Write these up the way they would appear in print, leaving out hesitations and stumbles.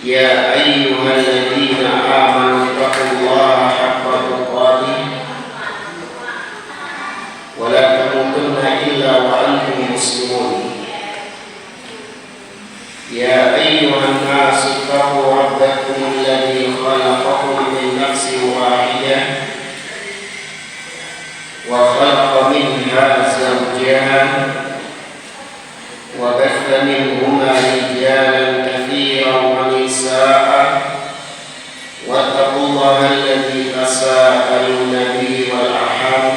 يا أيها الذين آمنوا اتقوا الله حق تقاته ولا تموتن إلا وأنتم مسلمون يا أيها الناس اتقوا ربكم الذي خلقكم من نفس واحدة وخلق منها زوجها وبث منهما رجالا كثيرا ونساء واتقوا الله الذي تساءلون به والأرحام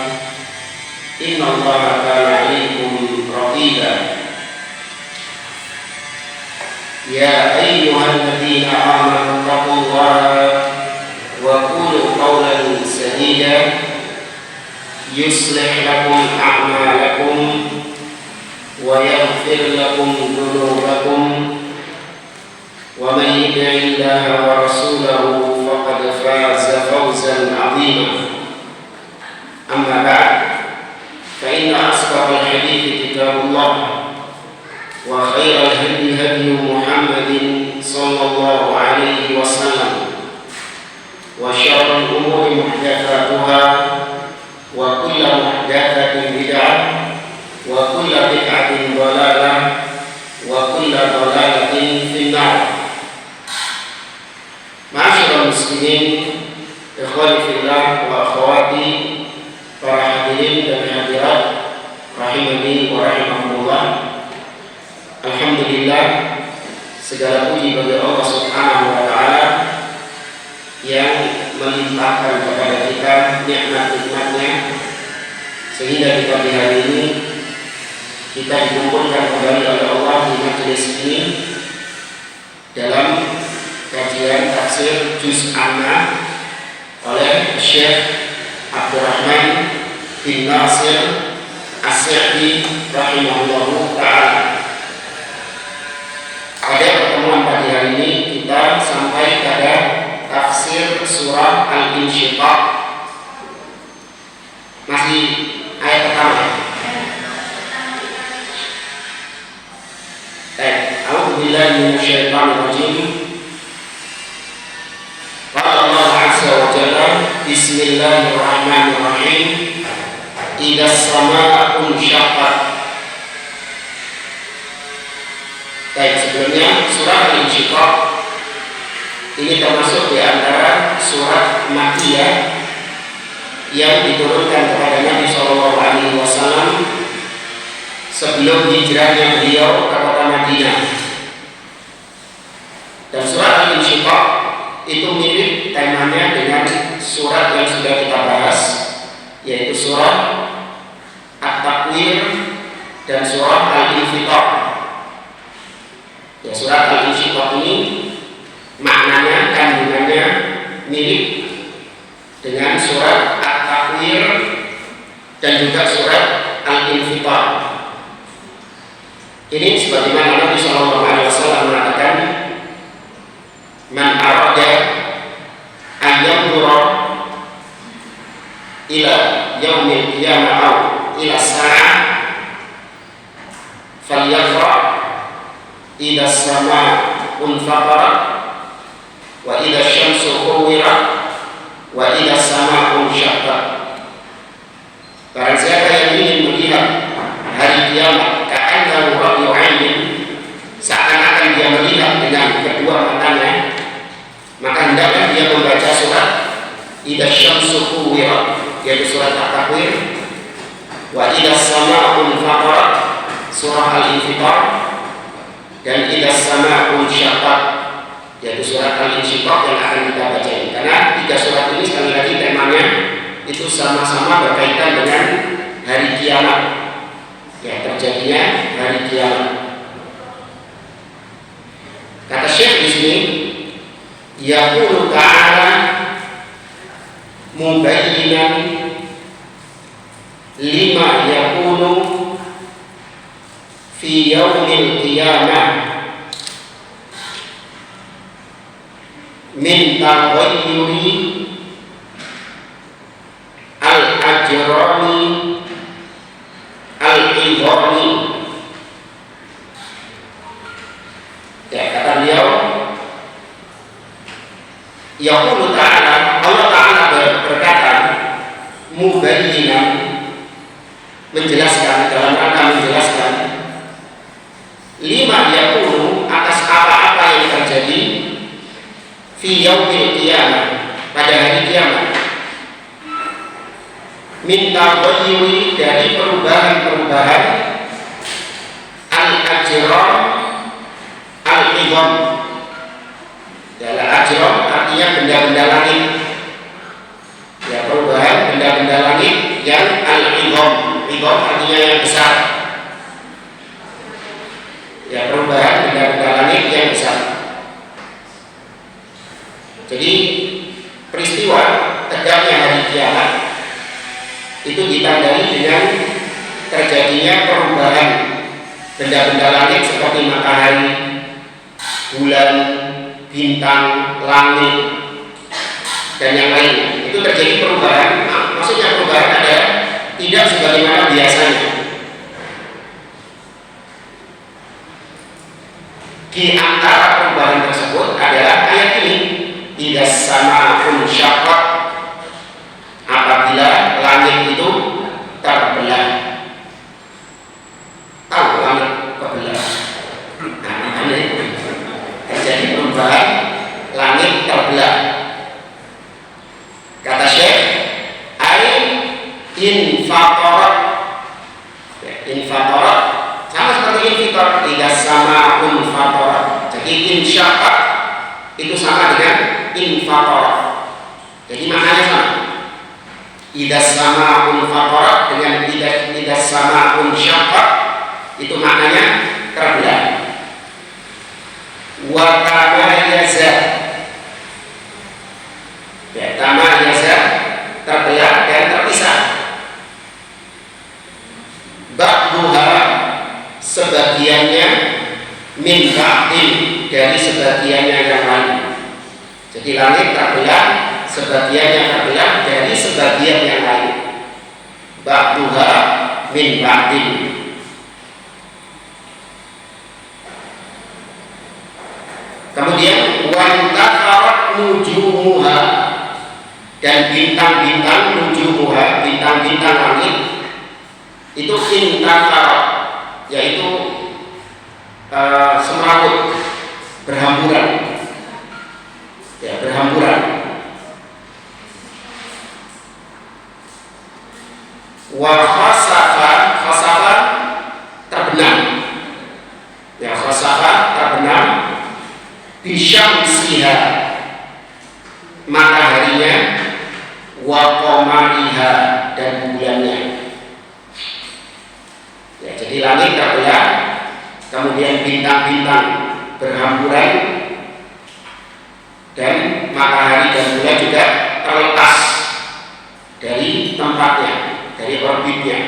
إن الله كان عليكم رقيبا يا أيها الذين آمنوا اتقوا الله وقولوا قولا سديدا يصلح لكم أعمالكم ويغفر لكم ذنوبكم ومن يطع الله ورسوله فقد فاز فوزا عظيما أما بعد فإن أصدق الحديث كتاب الله وخير الهدي هدي محمد صلى الله عليه وسلم وشر الأمور محدثاتها وكل محدثة بدعة وكل بدعة ضلالة وكل ضلالة في النار. Ma'asyiral muslimin, ikhwani fillah wa akhwati, para hadirin dan hadirat rahimani wa rahimakumullah. Alhamdulillah, segala puji bagi Allah Subhanahu wa taala yang melimpahkan kepada kita nikmat-nikmatnya sehingga di pagi hari ini kita dikumpulkan kembali oleh Allah di majelis ini dalam kajian tafsir Juz Amma oleh Syekh Abdurrahman bin Nasir As-Sa'di rahimahullahu ta'ala. Pada pertemuan pagi hari ini kita sampai pada tafsir surah Al-Insyiqaq, masih ayat pertama. A'udzu billahi minasyaitonir rajim. Qala Allah 'azza wa jalla, bismillahirrahmanirrahim. Idzas samaa'u unshaqqat. Baik, sebelumnya surah Al-Insyiqaq ini termasuk di antara surat Makkiyah yang diturunkan kepada Nabi Shallallahu Alaihi Wasallam sebelum hijrahnya beliau ke kota Madinah. Dan surat Al-Insyiqaq itu mirip temanya dengan surat yang sudah kita bahas, yaitu surah At-Takwir dan surah Al-Infitar. Ya, surat Al-Insyiqaq ini maknanya, kandungannya mirip dengan surat At-Takwir dan juga surat Al-Infitar. Ini sebagaimana Nabi Shallallahu Alaihi Wasallam mengatakan, man arada an yanzura ila yaumil qiyamah aw ila sa'ah falyaqra idza as-samaa'u unfatarat wa idza asy-syamsu kuwirat wa idza as-samaa'u unshaqqat. Barang siapa yang ingin melihat hari kiamat ka'annahu ra'yu 'ainin, seakan-akan dia melihat dengan kedua matanya, maka hendaknya dia membaca surat idza asy-syamsu kuwirat, yaitu surat At-Takwir, wa idza as-samaa'u unfatarat, surah Al-Infitar, dan idza as-samaa'u unshaqqat, yaitu surat Al-Insyiqaq yang akan kita baca ini. Karena tiga surat ini sekali lagi temanya itu sama-sama berkaitan dengan hari kiamat, ya, terjadinya hari kiamat. Kata Syekh di sini, yaqulu ta'ala mubayyinan lima yakunu fi yaumil qiyamah min taghayyuri al-ajrami al-idhami. Ya, kata beliau, Yaqulu ta'ala, Allah Ta'ala berkata mubayyinan, menjelaskan, dalam rangka menjelaskan lima yaqulu, atas apa-apa yang terjadi fi yaumil qiyamah, pada hari kiamat, minta ghayyuri, dari perubahan-perubahan al-ajram al-idham. Al-ajram artinya benda-benda langit, ya, perubahan benda-benda langit yang al-idham. Idham artinya yang besar, ya, perubahan benda-benda langit yang besar. Jadi peristiwa tegaknya hari kiamat itu ditandai dengan terjadinya perubahan benda-benda langit seperti matahari, bulan, bintang, langit, dan yang lainnya. Itu terjadi perubahan. Maksudnya perubahan adalah tidak sebagaimana biasanya. Di antara perubahan tersebut adalah ayat ini, idza sama'un syaqqat, apabila langit itu terbelah. Tahu langit terbelah? Terjadi perubahan, langit terbelah. Kata Syekh, infatorat, infatorat sama seperti infitor, tidak sama infatorat. Jadi insyakat itu sama dengan infatorat. Jadi maknanya sama. Tidak sama infatorat dengan tidak sama insyakat, itu maknanya terbelah. Wa tamayaza, ya, tamayaza terbelah dan terpisah. Ba'duha, sebagiannya, min ba'din, dari sebagiannya yang lain. Jadi langit terbelah, sebagiannya terbelah dari sebagian yang lain. Ba'duha min ba'din. Kemudian wantakarat nujumuha, dan bintang-bintang nujumuha, bintang-bintang langit itu intakarat, yaitu semerawut, berhamburan, ya, berhamburan. Wa khasafa, khasafa terbenam, ya, khasafa terbenam. Bisyamsiha, mataharinya, wa qamariha, dan bulannya. Ya, jadi langit terbelah, kemudian bintang-bintang berhamburan, dan matahari dan bulan juga terlepas dari tempatnya, dari orbitnya.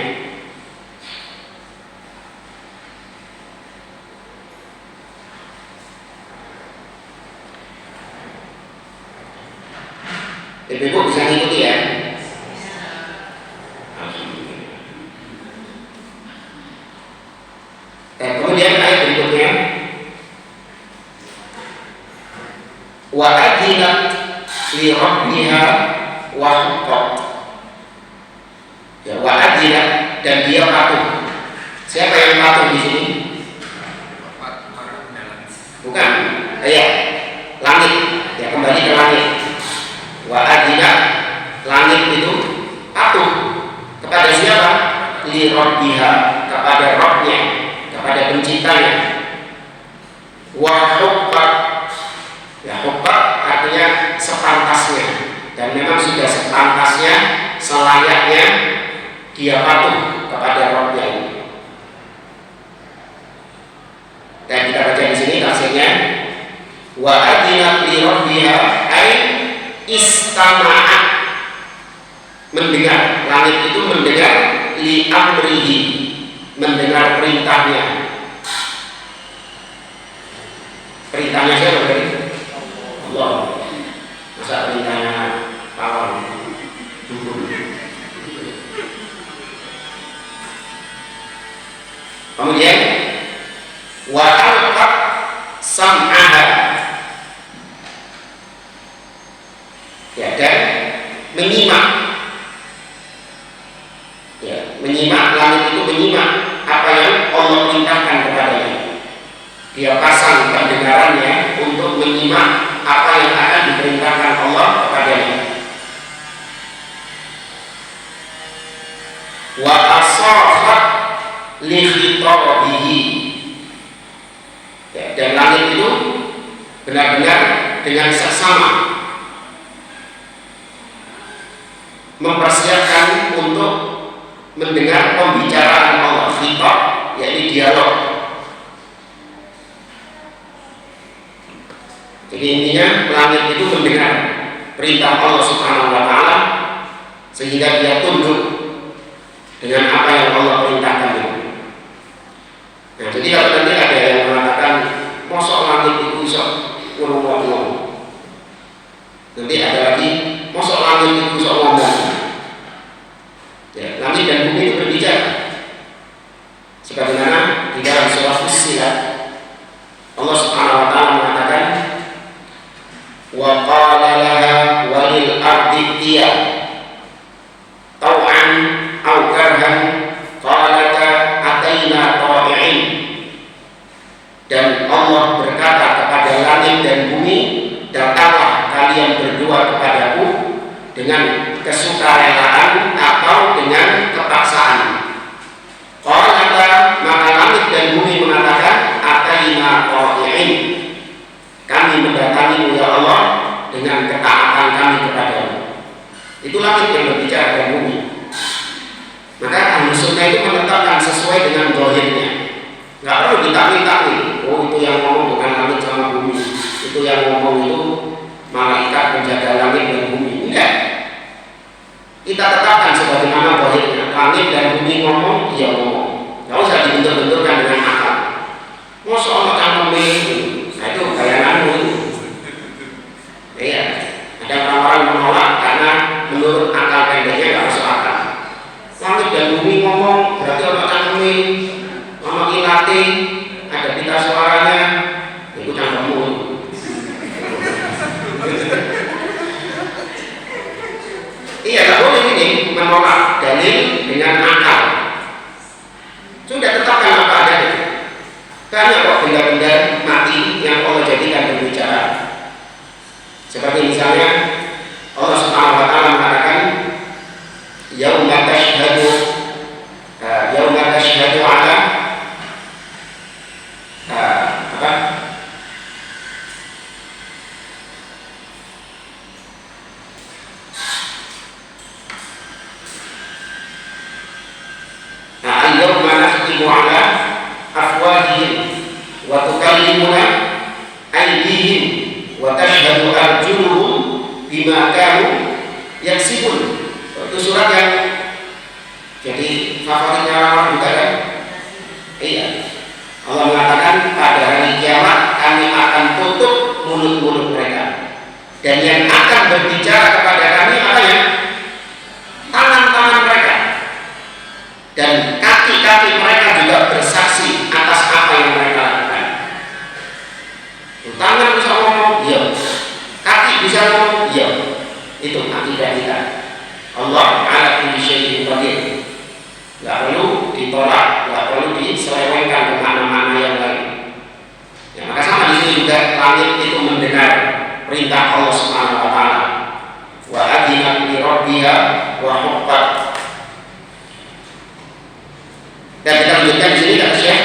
Ibu bisa ngikuti ya? Dan kemudian ayat berikutnya, wa adzinat li rabbiha wa huqqat. Ya, wa adzinat, dan dia patuh. Siapa yang patuh di sini? Bukan, ya, langit. Ya, kembali ke langit. Wa adzinat, langit itu patuh kepada siapa? Li rabbiha, kepada Rabbnya, kepada penciptanya. Wa huqqat, ya, huqqat artinya sepantasnya, dan memang sudah sepantasnya, selayaknya dia patuh kepada Rabbnya. Dan kita baca di sini tafsirnya, wa adzinat li rabbiha ay istama'at, mendengar. Langit itu mendengar, li amrihi, mendengar perintahnya. Perintahnya siapa tadi? Allah. Masa perintahnya pawang? Kemudian wa alqat sam'aha, menyimak, ya, menyimak, langit itu menyimak apa yang Allah perintahkan kepadanya. Dia pasang pendengarannya untuk menyimak apa yang akan diperintahkan Allah kepadanya. Wa asafat li khitabihi, ya, dan langit itu benar-benar dengan seksama mempersiapkan untuk mendengar pembicaraan Allah. Khitab yakni dialog. Jadi intinya langit itu mendengar perintah Allah Subhanahu wa taala sehingga dia tunduk dengan apa yang Allah perintahkan itu. Nah, jadi kalau nanti ada yang mengatakan mosok langit itu bisa ngomong, nanti ada lagi mosok langit itu bisa ngomong. Ya, langit dan bumi itu berbicara. Sebagaimana di dalam surah Fussilat Allah Subhanahu wa taala mengatakan wa qala laha walil ardi tiya tau'an aw karhan qalata ataina ta'i'in, dan Allah berkata kepada langit dan bumi, datanglah kalian berdua kepadaku dengan kesukarelaan atau dengan kepaksaan. Qalata, maka langit dan bumi mengatakan ataina ta'i'in, kami mendatangimu ya Allah dengan ketaatan kami kepadamu. Itu langit yang berbicara dan bumi. Maka ahli sunnah itu menetapkan sesuai dengan zahirnya. Nggak perlu ditakwil-takwil. Oh, itu yang ngomong bukan langit sama bumi, itu yang ngomong itu malaikat penjaga langit dan bumi. Enggak. Kita tetapkan sebagaimana zahirnya. Langit dan bumi ngomong, iya ngomong. Nggak usah dibentur-benturkan dengan akal. Masa Allah cangkeme itu, nah itu bayanganmu itu. Iya. Ada orang-orang menolak karena menurut akal pendeknya nggak masuk akal. Langit dan bumi ngomong, berarti Allah cangkeme, Allah ilati, ada pita suaranya, itu cangkemmu. Iya, nggak boleh ini menolak dalil dengan akal. Sudah tetapkan apa adanya. Banyak kok benda-benda mati yang Allah jadikan berbicara. Seperti misalnya Allah Subhanahu wa taala mengatakan yauma tashhadu ala apa? Al-yawma nakhtimu ala afwahihim wa tukallimuna aydihim wa tashhadu arjuluhum bima kanu yaksibun. Itu surat yang jadi favoritnya orang juga kan? Iya. Allah mengatakan pada hari kiamat kami akan tutup mulut-mulut mereka, dan yang akan berbicara kepada kami apa ya? Tangan-tangan mereka, dan kaki-kaki mereka juga bersaksi atas apa yang mereka lakukan. Tangan bisa ngomong, iya. Kaki bisa ngomong, iya. Itu akidah kita. Allah ala kulli syai'in qadir. Nggak perlu ditolak, nggak perlu diselewengkan ke mana-mana yang lain. Ya, maka sama di sini juga langit itu mendengar perintah Allah Subhanahu wa taala. Wa adina li rabbiha wa huqqat. Dan kita lanjutkan di sini kata Syekh,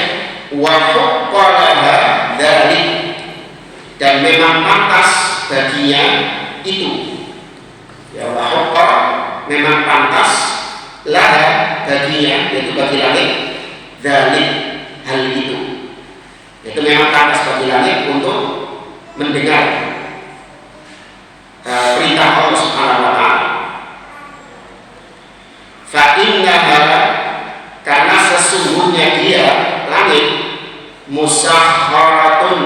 wa huqqalaha dzalik, dan memang pantas baginya itu. Ya, wa hukka, memang pantas laha baginya, yaitu bagi langit, dzalik, hal itu. Itu memang pantas bagi langit untuk mendengar perintah Allah Subhanahu wa taala. Fa innaha, karena sesungguhnya dia langit musakharatun,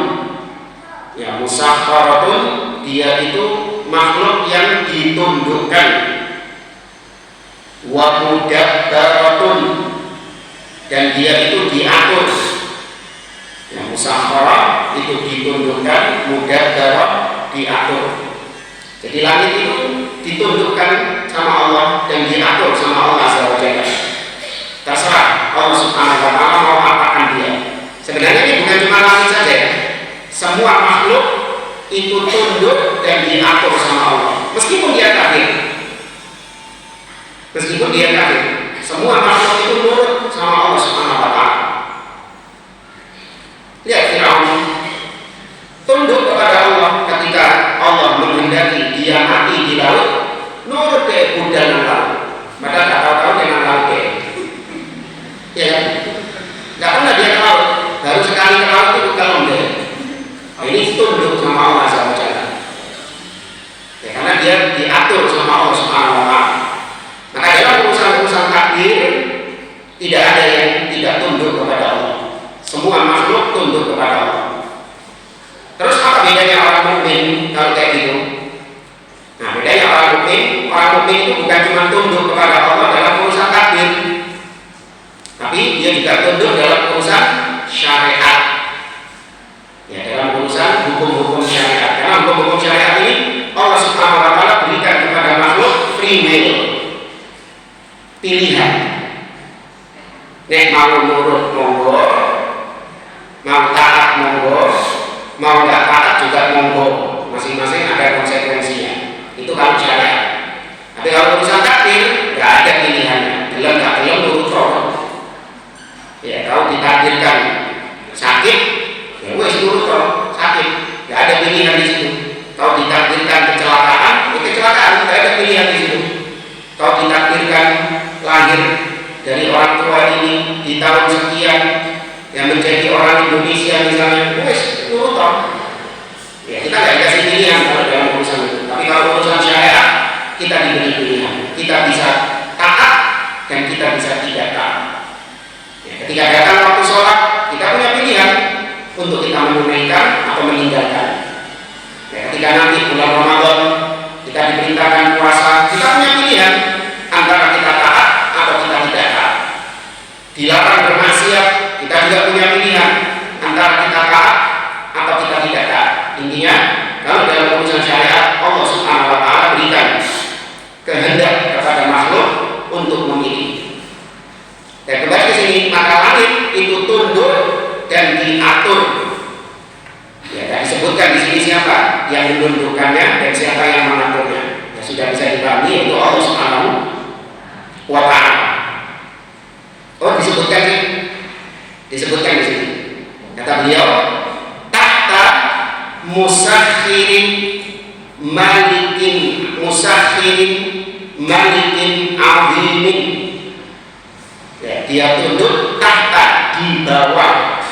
ya musakharatun, dia itu makhluk yang ditundukkan, wa mudabbaratun, dan dia itu diatur. Ya, musakharah itu ditundukkan, mudabbarah diatur. Jadi langit itu ditundukkan sama Allah dan diatur sama Allah Azza wa Jalla. Terserah Allah Subhanahu wa Ta'ala mau apakan dia. Sebenarnya ini bukan cuma langit saja ya. Semua makhluk itu tunduk dan diatur sama Allah. Meskipun dia kafir. Semua makhluk itu nurut sama Allah Subhanahu wa Ta'ala. Lihat Firaun tunduk kepada Allah ketika Allah menghendaki dia mati di laut, nurut ke udan laut. Padahal tak tahu dengan laut ya kan? Gak pernah dia ke laut, baru sekali ke laut itu kalau dia. Ini tunduk sama Allah Azza wa Jalla. Ya, karena dia diatur sama Allah Subhanahu wa Ta'ala. Maka dalam urusan-urusan takdir tidak ada yang tidak tunduk kepada Allah. Semua makhluk tunduk kepada Allah. Terus apa bedanya orang mukmin kalau kayak gitu? Nah, bedanya orang mukmin itu bukan cuma tunduk kepada Allah dalam urusan takdir, tapi dia juga tunduk dalam urusan syariat. Ya, dalam urusan hukum-hukum syariat. Karena hukum-hukum syariat ini Allah Subhanahu wa Ta'ala berikan kepada makhluk free will, pilihan. Nek mau nurut monggo, mau taat monggo, mau nggak taat juga monggo. Masing-masing ada konsekuensinya. Itu kalau syariat. Tapi kalau urusan takdir nggak ada pilihannya. Gelem nggak gelem nurut roh. Ya, kalau ditakdirkan sakit, ya wes nurut roh, sakit. Nggak ada pilihan di situ. Kalau ditakdirkan kecelakaan, ya kecelakaan, nggak ada pilihan di situ. Kalau ditakdirkan lahir dari orang tua ini di tahun sekian yang menjadi orang Indonesia misalnya, wes nurut roh. Ya, kita nggak dikasih pilihan kalau dalam urusan itu. Tapi kalau urusan syariat kita diberi pilihan. Kita bisa taat dan kita bisa tidak taat. Ya, ketika datang waktu sholat kita punya pilihan untuk kita menunaikan atau meninggalkan. Ya, ketika nanti bulan Ramadan kita diperintahkan puasa, kita punya pilihan antara kita taat atau kita tidak taat. Dilarang bermaksiat, kita juga punya pilihan antara kita taat atau kita tidak taat. Intinya, kalau dalam urusan syariat Allah Subhanahu wa Ta'ala berikan kehendak kepada makhluk untuk memilih. Dan kembali ke sini, maka langit itu tunduk dan diatur. Ya, dan disebutkan di sini siapa yang menundukkannya dan siapa yang mengaturnya. Ya, sudah bisa dipahami yaitu Allah Subhanahu wa Ta'ala. Oh, disebutkan sih, disebutkan di sini. Kata beliau, musakhirin malikin azimin. Ya, dia tunduk tahta, di bawah.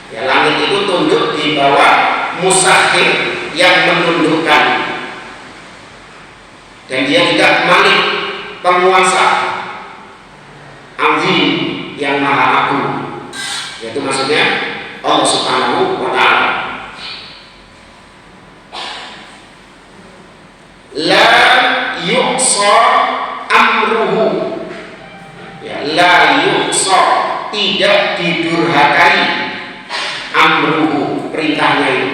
Ya, langit itu tunduk di bawah musakhir yang menundukkan. Dan dia juga malik, penguasa, azim yang maha agung. Yaitu maksudnya Allah Subhanahu wa Ta'ala. La yuqsa amruhu, ya, la yuqsa, tidak didurhakai, amruhu, perintahnya itu.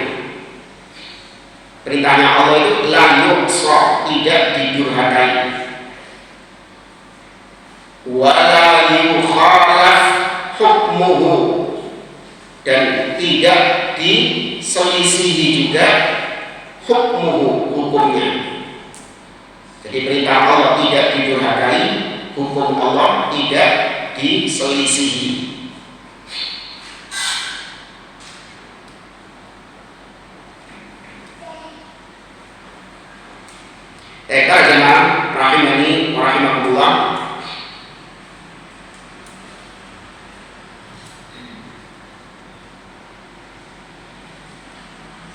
Perintahnya Allah itu la yuqsa, tidak didurhakai. Wa la yukhalaf hukmuhu, dan tidak diselisihi juga hukmuhu, hukumnya. Jadi perintah Allah tidak didurhakai, hukum Allah tidak diselisihi. Jemaah rahimani wa rahimakumullah.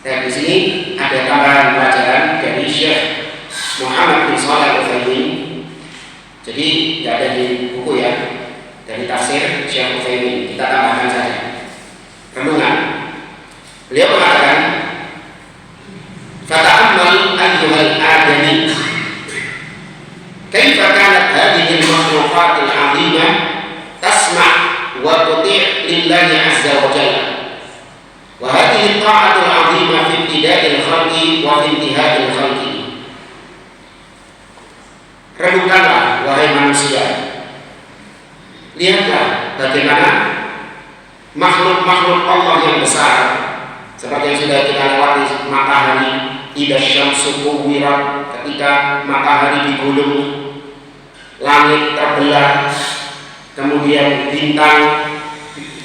Dan di sini ada tambahan pelajaran dari Syekh Muhammad bin Shalih Al-Utsaimin. Jadi tidak ada di buku ya, dari tafsir Syekh Utsaimin. Kita tambahkan saja renungan. Beliau mengatakan, "Fata'ammal ayyuhal adami, kaifa kanat hadhihi al-makhluqat al-'azimah tasma' wa tuti' lillahi 'azza wa jalla. Wa hadhihi at-ta'atu al-'azimah fi ibtida'il khalqi wa fi intiha'il khalqi. Lihatlah bagaimana makhluk-makhluk Allah yang besar, seperti yang sudah kita lewati, matahari, idza syamsu kuwirat, ketika matahari digulung, langit terbelah, kemudian bintang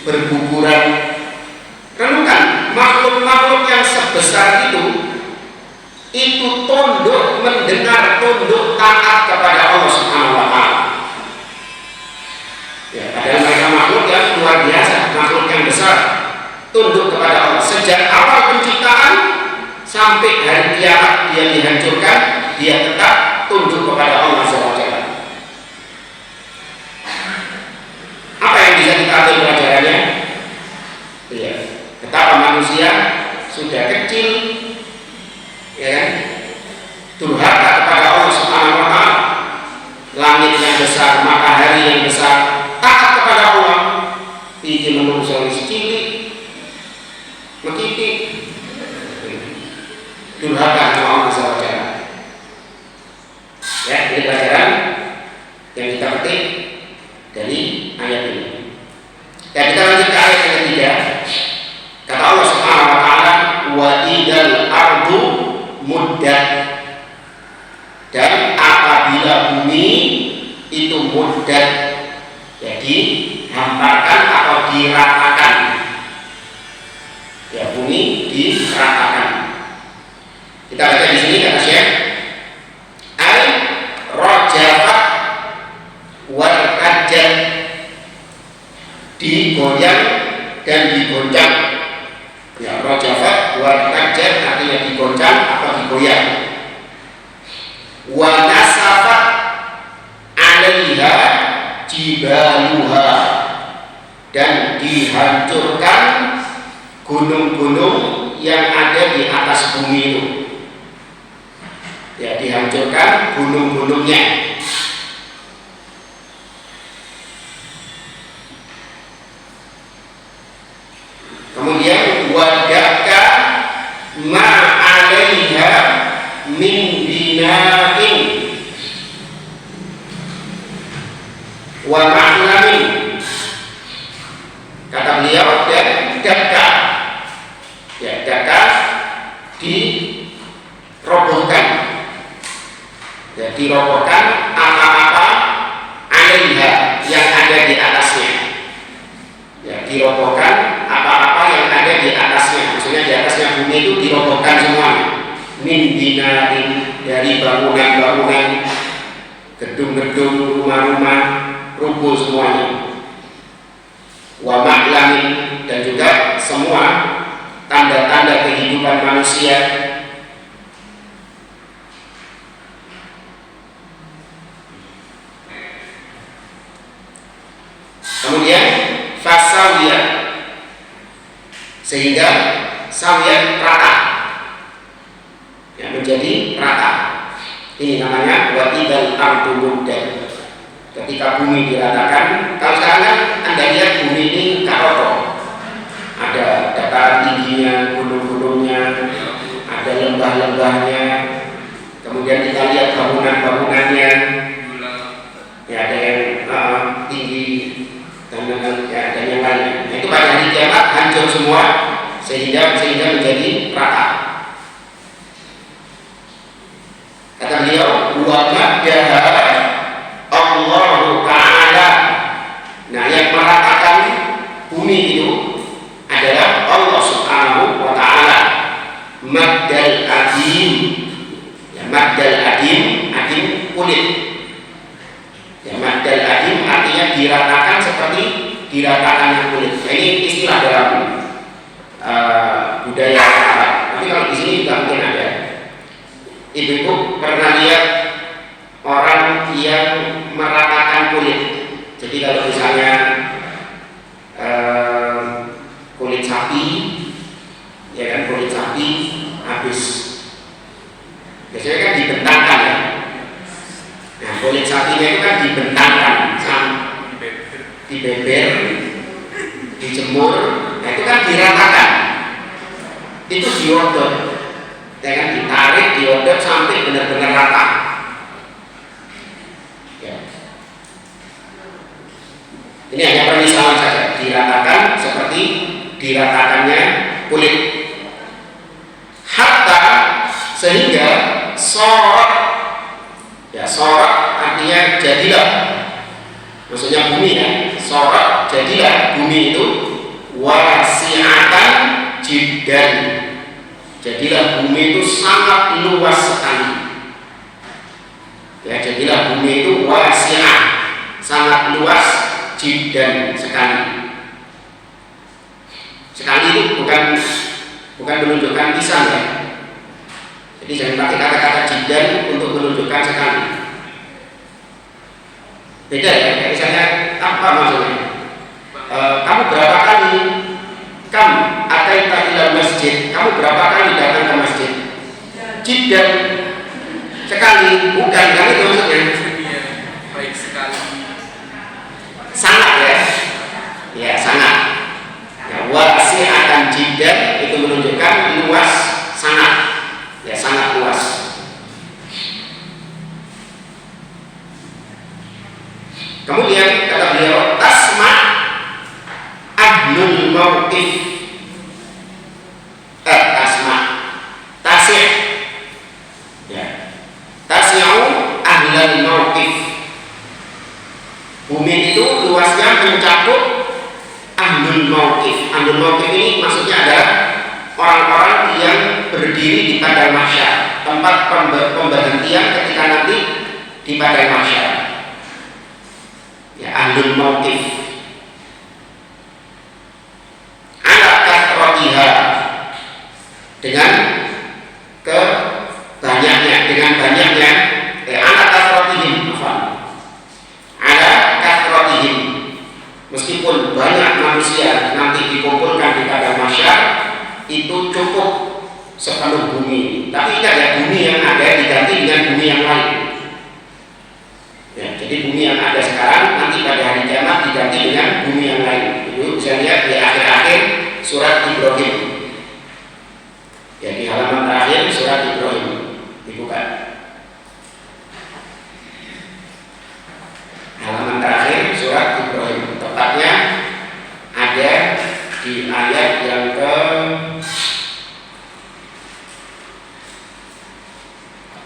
berguguran. Renungkan, makhluk-makhluk yang sebesar itu tunduk mendengar, tunduk taat kepada Allah Subhanahu wa taala. Ya, padahal mereka makhluk yang luar biasa, makhluk yang besar, tunduk kepada Allah. Sejak awal penciptaan sampai hari kiamat dia dihancurkan, dia tetap tunduk kepada Allah Subhanahu wa taala. Apa yang bisa kita ambil pelajarannya? Ya, betapa manusia sudah kecil, ya kan, durhaka kepada Allah Subhanahu wa taala. Langit yang besar, matahari yang besar, taat kepada Allah. Iki menungso cilik, mekitik, durhaka kepada Allah Subhanahu wa taala. Ya, ini pelajaran yang kita petik dari ayat ini. Ya, kita lanjut ke ayat yang ketiga. Kata Allah Subhanahu wa taala, wa idzal ardu muddat. Dan apabila bumi itu muddat, jadi hamparkan atau diratakan. Ya, bumi diratakan. Kita baca di sini kata Syekh, ay rajafat wal ajjal, digoyang dan digoncang. Ya, rajafat wal ajjal artinya digoncang atau digoyang. Wa nasafat 'alaiha jibaluha, dan dihancurkan gunung-gunung yang ada di atas bumi itu. Ya, dihancurkan gunung-gunungnya. Kemudian wadaka ma 'alaiha min bina'in wa ma'lamin. Kata beliau, dan daka, ya, daka dirobohkan, ya, dirobohkan apa-apa alaiha yang ada di atasnya. Ya, dirobohkan apa-apa yang ada di atasnya. Maksudnya di atasnya bumi itu dirobohkan semuanya. Min bina'in, dari bangunan-bangunan, gedung-gedung, rumah-rumah, rubuh semuanya. Wa ma'lamin, dan juga semua tanda-tanda kehidupan manusia. Kemudian fasawiyah, sehingga sawiyah rata, ya, menjadi rata. Ini namanya wa idzal ardu muddat. Ketika bumi diratakan, kalau sekarang Anda lihat bumi ini karoto, ada dataran tingginya, gunung-gunungnya, ada lembah-lembahnya, kemudian kita lihat bangunan-bangunannya, ya, ada yang tinggi dan yang lainnya. Itu pada hari kiamat hancur semua sehingga menjadi rata. Kata beliau, wa maddaha Allahu Ta'ala. Nah, yang meratakan bumi itu adalah Allah Subhanahu wa Ta'ala. Maddal adim, ya, maddal adim, adim kulit. Ya, maddal adim artinya diratakan seperti diratakannya kulit. Nah, ini istilah dalam budaya Arab. Tapi kalau di sini juga mungkin ada. Ibu-ibu pernah lihat orang yang meratakan kulit. Jadi kalau misalnya kulit sapi, ya kan, kulit sapi habis, biasanya kan dibentangkan, ya. Nah, kulit sapinya itu kan dibentangkan, dibeber, dijemur, nah itu kan diratakan, itu diodot, ya kan, ditarik, diodot sampai benar-benar rata. diratakannya kulit. Hatta sehingga sorot, ya sorot artinya jadilah, maksudnya bumi ya, sorot jadilah bumi itu wasi'atan jiddan, jadilah bumi itu sangat luas sekali. Ya, jadilah bumi itu wasi'ah, sangat luas, jiddan sekali. Sekali itu bukan menunjukkan pisang ya. Jadi jangan pakai kata-kata jiddan untuk menunjukkan sekali. Beda ya, kayak misalnya apa maksudnya? Kamu berapa kali ataita ila masjid? Kamu berapa kali datang ke masjid? Jiddan sekali, bukan kan itu maksudnya? Baik sekali. Sangat ya, ya sangat. Ya, wasi'atan jiddan itu menunjukkan luas, sangat, ya sangat luas. Kemudian kata beliau, tasma ahlul mauqif, tasma tasih, ya tasi'u ahlul mauqif. Bumi itu luasnya mencakup ahlul mauqif. Ahlul mauqif ini maksudnya adalah orang-orang yang berdiri di padang mahsyar, tempat pemberhentian ketika nanti di padang mahsyar. Ya, ahlul mauqif. Ala kathratiha, dengan banyaknya ala kathratihim, ala kathratihim, meskipun banyak manusia nanti dikumpulkan di padang mahsyar, itu cukup sepenuh bumi. Tapi tidak ada bumi yang ada diganti dengan bumi yang lain. Ya, jadi bumi yang ada sekarang nanti pada hari kiamat diganti dengan bumi yang lain. Itu bisa lihat di akhir-akhir surat Ibrahim. Ya, di halaman terakhir surat Ibrahim dibuka. Halaman terakhir surat Ibrahim, tepatnya ada di ayat yang ke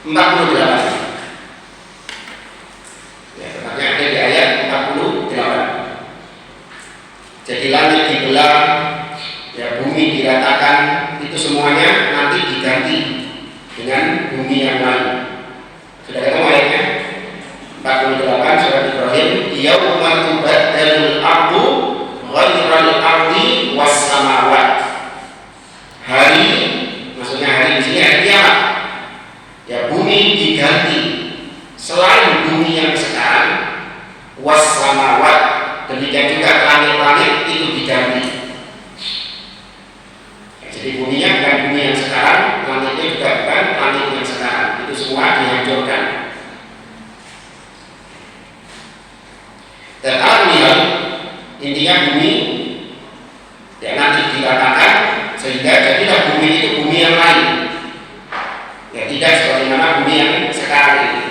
48. Ya, tepatnya ada di ayat 48. Jadi langit dibelah, ya bumi diratakan, itu semuanya nanti diganti dengan bumi yang lain. Sudah ketemu ayatnya? 48 surat Ibrahim, yauma tubaddalul ardu ghairal ardi was samawat. Hari, maksudnya hari di sini hari kiamat. Ya bumi diganti, selain bumi yang sekarang, was samawat, demikian juga langit-langit itu diganti. Ya, jadi buminya bukan bumi yang sekarang, langitnya juga bukan langit yang sekarang. Itu semua dihancurkan. Dan alhamdulillah, intinya bumi ya nanti dikatakan sehingga jadilah bumi itu bumi yang lain. Ya tidak sebagaimana bumi yang sekarang ini.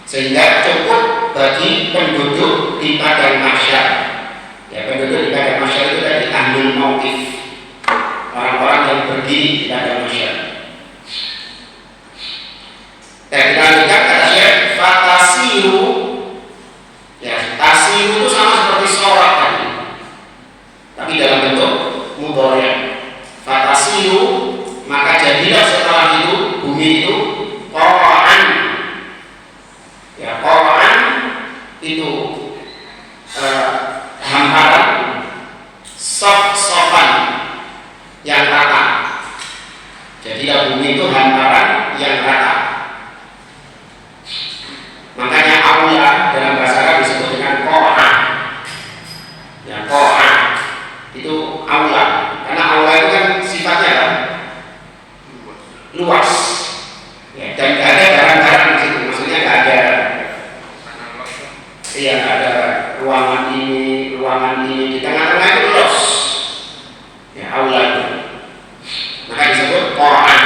Sehingga cukup bagi penduduk di padang mahsyar. Ya, penduduk di padang mahsyar itu tadi ahlul mauqif, orang-orang yang berdiri di padang mahsyar. Dan kita lihat kata Syekh, fatasiru, ya tasiru itu sama seperti sholat tadi, tapi dalam bentuk mudhari'. Fatasiru, maka jadilah setelah itu bumi itu qa'an. Ya qa'an itu hamparan, sof-sofan yang rata. Jadilah bumi itu hamparan yang rata. Makanya aula dalam bahasa Arab disebut dengan qa'ah. Ya qa'ah itu aula, karena aula itu kan sifatnya kan luas. Ya, dan tidak ada barang-barang di situ, maksudnya tidak ada. Iya, ada ruangan ini di tengah-tengah itu luas. Ya aula itu. Maka disebut qa'ah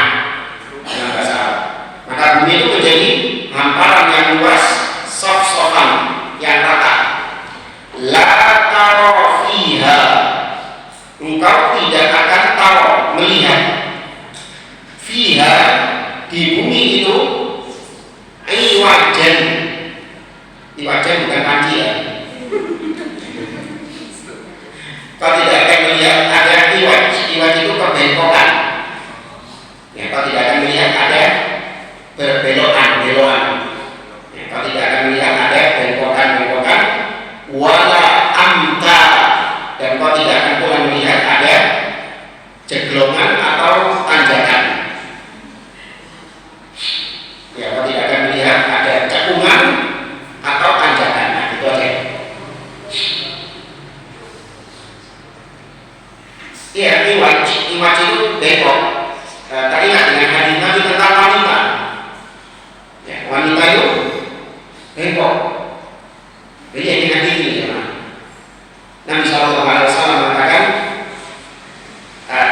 dalam bahasa Arab. Maka bumi itu menjadi hamparan yang luas, sof-sofan yang rata. La taro di bumi itu iwajan bukan panci ya. Kau tidak akan melihat ada iwaj itu perbengkokan ya, kau tidak akan melihat ada belokan ya, kau tidak akan melihat ada bengkokan wala amta, dan kau tidak akan pula melihat ada ceglongan atau tanjakan ya, kau tidak akan melihat ada cekungan atau tanjakan. Nah, itu aja. Iya, iwaj itu bengkok. Teringat dengan hadis Nabi tentang wanita ya, wanita itu bengkok. Jadi yang hadis ini ya, Nabi SAW mengatakan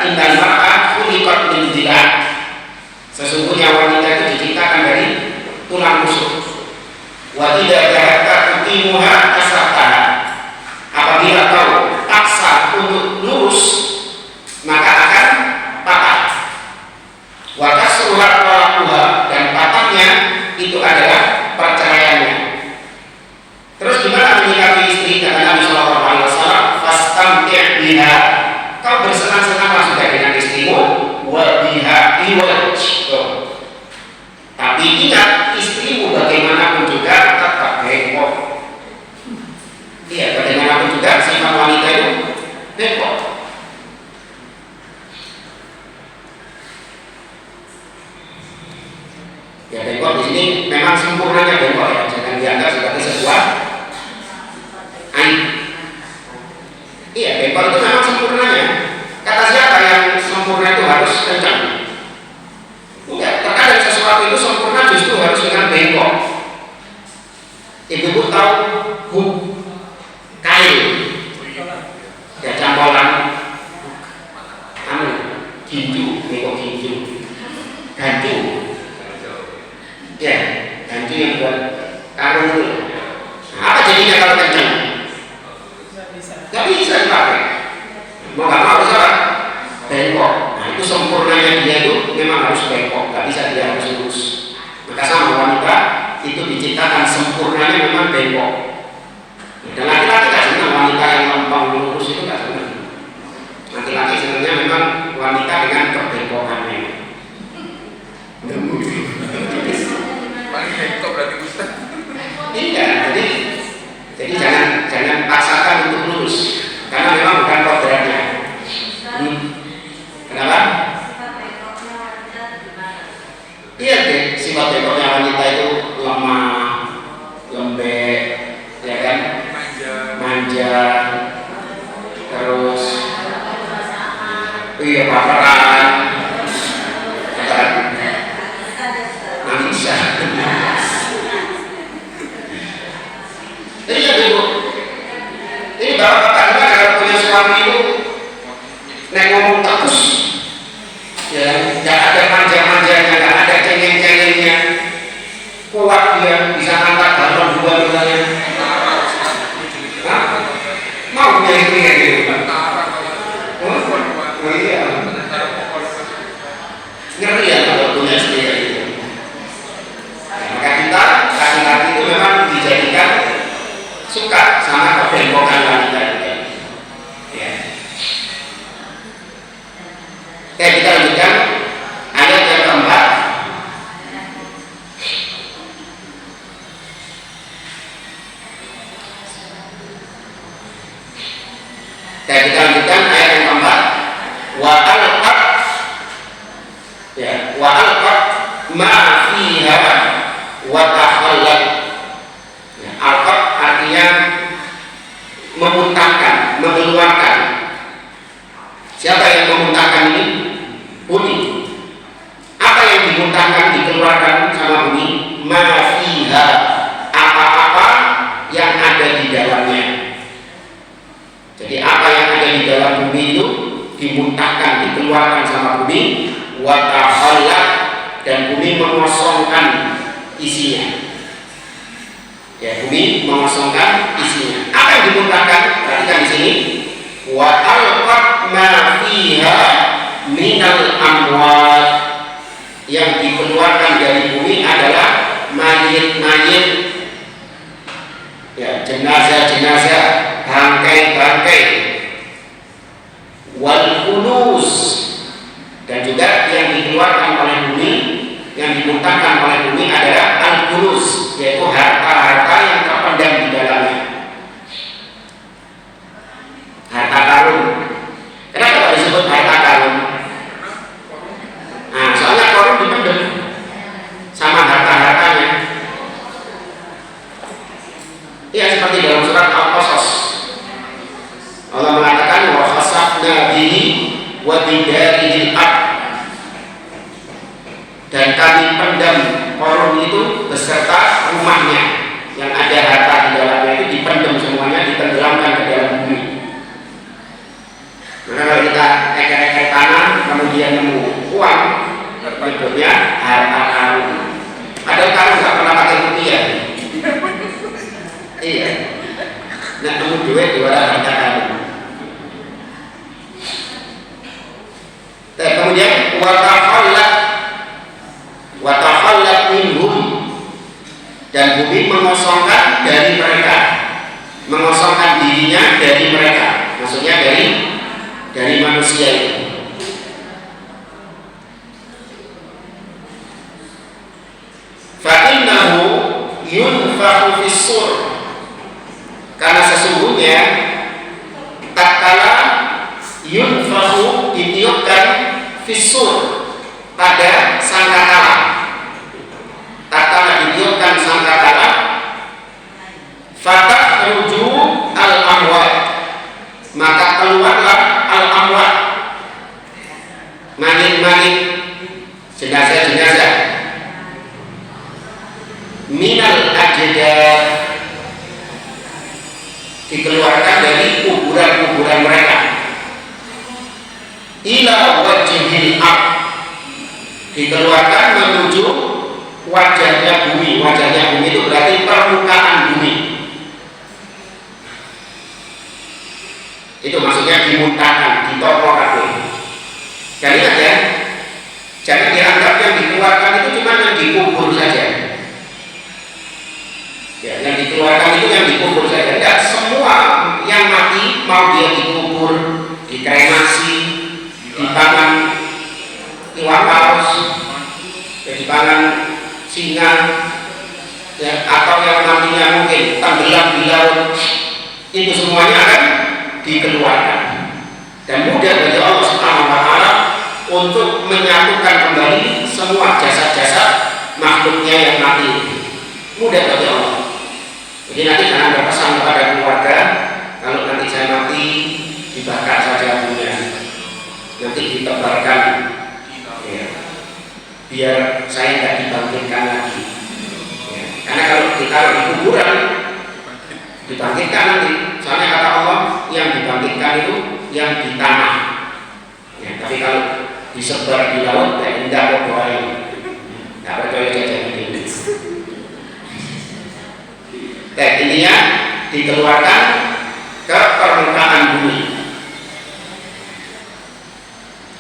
innal mar'a khuliqat min dhila', sesungguhnya wanita itu diciptakan dari tulang rusuk. Wa idza dhahabta tuqimuha kasabtaha, apabila kau paksa untuk lurus maka akan patah. Wa kasruha talaquha, dan patahnya itu adalah perceraiannya. Terus gimana menyikapi istri? Kata Nabi sallallahu alaihi wasallam, fastamti' biha, kau bersenang-senanglah sudah dengan istrimu, wa biha iwaj. Tapi ingat, istrimu bagaimanapun juga tetap bengkok. Iya, bagaimanapun juga sifat wanita itu bengkok. Ya, bengkok di sini memang sempurnanya bengkok ya, jangan dianggap sebagai sebuah aib. Iya, bengkok itu memang sempurnanya. Kata siapa yang sempurna itu harus kencang? Enggak, terkadang sesuatu itu sempurna justru harus dengan bengkok. Ibu tahu kail ya, campolan ginju, bengkok ginju, gancu ya, gancu yang buat karung itu. Nah, apa jadinya kalau kencang? Gak bisa dipakai. Mau gak mau harus apa? Bengkok. Nah, itu sempurnanya dia itu memang harus bengkok, gak bisa dia harus lurus. Maka sama wanita itu diciptakan sempurnanya memang bengkok. Dan laki-laki gak senang wanita yang lempeng lurus, itu gak senang. Laki-laki senangnya memang wanita dengan kebengkokannya. Paling bengkok berarti Ustaz. Iya, jadi jangan paksakan untuk lurus, karena memang bukan kodratnya. Kenapa? Iya deh, sifat bengkoknya wanita itu lemah, lembek, ya kan? Manja, terus iya baperan, manusia. Jadi ya dulu, ini bapak-bapak juga kalau punya suami itu nek ngomong terus, ya nggak ada manja-manjanya, nggak ada cengeng-cengengnya, kuat dia bisa angkat galon 2 misalnya. Mau punya istri kayak gitu kan? Oh iya, ngeri ya kalau punya istri kayak gitu. Maka kita laki-laki itu memang dijadikan suka sama kebengkokan wanita juga. Ya. Oke, kita lanjutkan ayat yang keempat. Kita lanjutkan ayat yang keempat. Wa alqat, ya, wa alqat ma fiha wa takhallat. Ya, alqat artinya memuntahkan, mengeluarkan. Siapa yang memuntahkan ini? Bumi. Apa yang dimuntahkan, dikeluarkan sama bumi? Ma fiha, apa-apa yang ada di dalamnya. Jadi apa yang ada di dalam bumi itu dimuntahkan, dikeluarkan sama bumi. Wa takhallat, dan bumi mengosongkan isinya. Ya, bumi mengosongkan isinya. Apa yang dimuntahkan? Perhatikan di sini. Wa alqat ma fiha minal amwat. yang dikeluarkan dari bumi adalah mayit-mayit, ya, jenazah-jenazah, bangkai-bangkai, wal kunuz, dan juga yang dikeluarkan oleh bumi, yang dimuntahkan oleh bumi adalah al kunuz, yaitu harta-harta yang terpendam di dalamnya, harta karun. Kenapa disebut harta karun? Nah, soalnya korun dipendam sama harta-hartanya. Iya, seperti dalam surat Al-Qasas, Allah mengatakan wa khasafna bihi wa bidarihi al-ard, dan kami pendam korun itu beserta rumahnya yang ada harta di dalamnya, itu dipendam semuanya, ditenggelamkan ke dalam bumi. Maka kalau kita eker-eker tanah kemudian nemu uang, bentuknya harta karun. Padahal karun nggak pernah pakai rupiah. Iya. Nah, nemu duit di wadah harta karun. Kemudian watafallat minhum, dan bumi mengosongkan dari mereka, mengosongkan dirinya dari mereka, maksudnya dari manusia itu. Fa'innahu yunfakhu fis-sur, karena sesungguhnya tatkala yunfakhu ditiupkan fis-sur, pada sangkakala, tatkala ditiupkan sangkakala, fatakhruju al-amwat, maka keluarlah al-amwat, mayit-mayit, jenazah-jenazah, minal ajdad, dikeluarkan dari kuburan-kuburan mereka, ila wajhil ard, dikeluarkan menuju wajahnya bumi. Wajahnya bumi itu berarti permukaan bumi. Itu maksudnya dimuntahkan, ditopokkan. Dan ingat ya, jangan dianggap yang dikeluarkan itu cuma yang dikubur saja. Ya, yang dikeluarkan itu yang dikubur saja. Tidak semua yang mati, mau dia dikubur, dikremasi, dipangan iwak paus, dipangan singa, ya, atau yang nantinya mungkin tenggelam di laut, itu semuanya akan dikeluarkan. Dan mudah bagi Allah Subhanahu wa Ta'ala untuk menyatukan kembali semua jasad-jasad makhluknya yang mati. Mudah bagi Allah. Jadi nanti jangan berpesan kepada keluarga, kalau nanti saya mati dibakar saja punya, nanti ditebarkan, ya, biar saya tidak dibangkitkan lagi, ya. Karena kalau ditaruh di kuburan dibangkitkan nanti, soalnya kata Allah yang dibangkitkan itu yang di tanah, ya. Tapi kalau disebar di laut, ya tidak percaya, tidak percaya jajan ini. Intinya dikeluarkan ke permukaan bumi.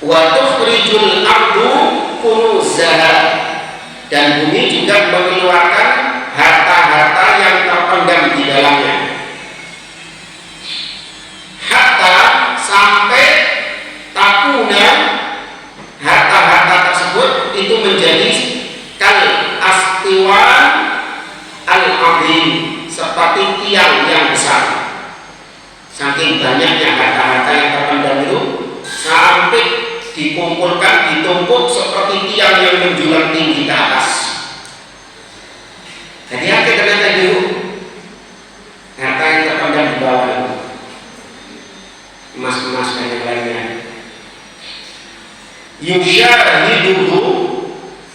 Wa tukhrijul ardu kunuzaha, dan bumi juga mengeluarkan harta-harta yang terpendam di dalamnya. Hatta sampai takuna, harta-harta tersebut itu menjadi kal astiwan al-azim, seperti tiang yang besar. Saking banyaknya harta-harta yang terpendam itu, sampai dikumpulkan, ditumpuk seperti tiang yang menjulang tinggi ke atas. Jadi hati ternyata dulu harta yang terpendam di bawah itu, emas-emas dan yang lainnya. Yusyahiduhu,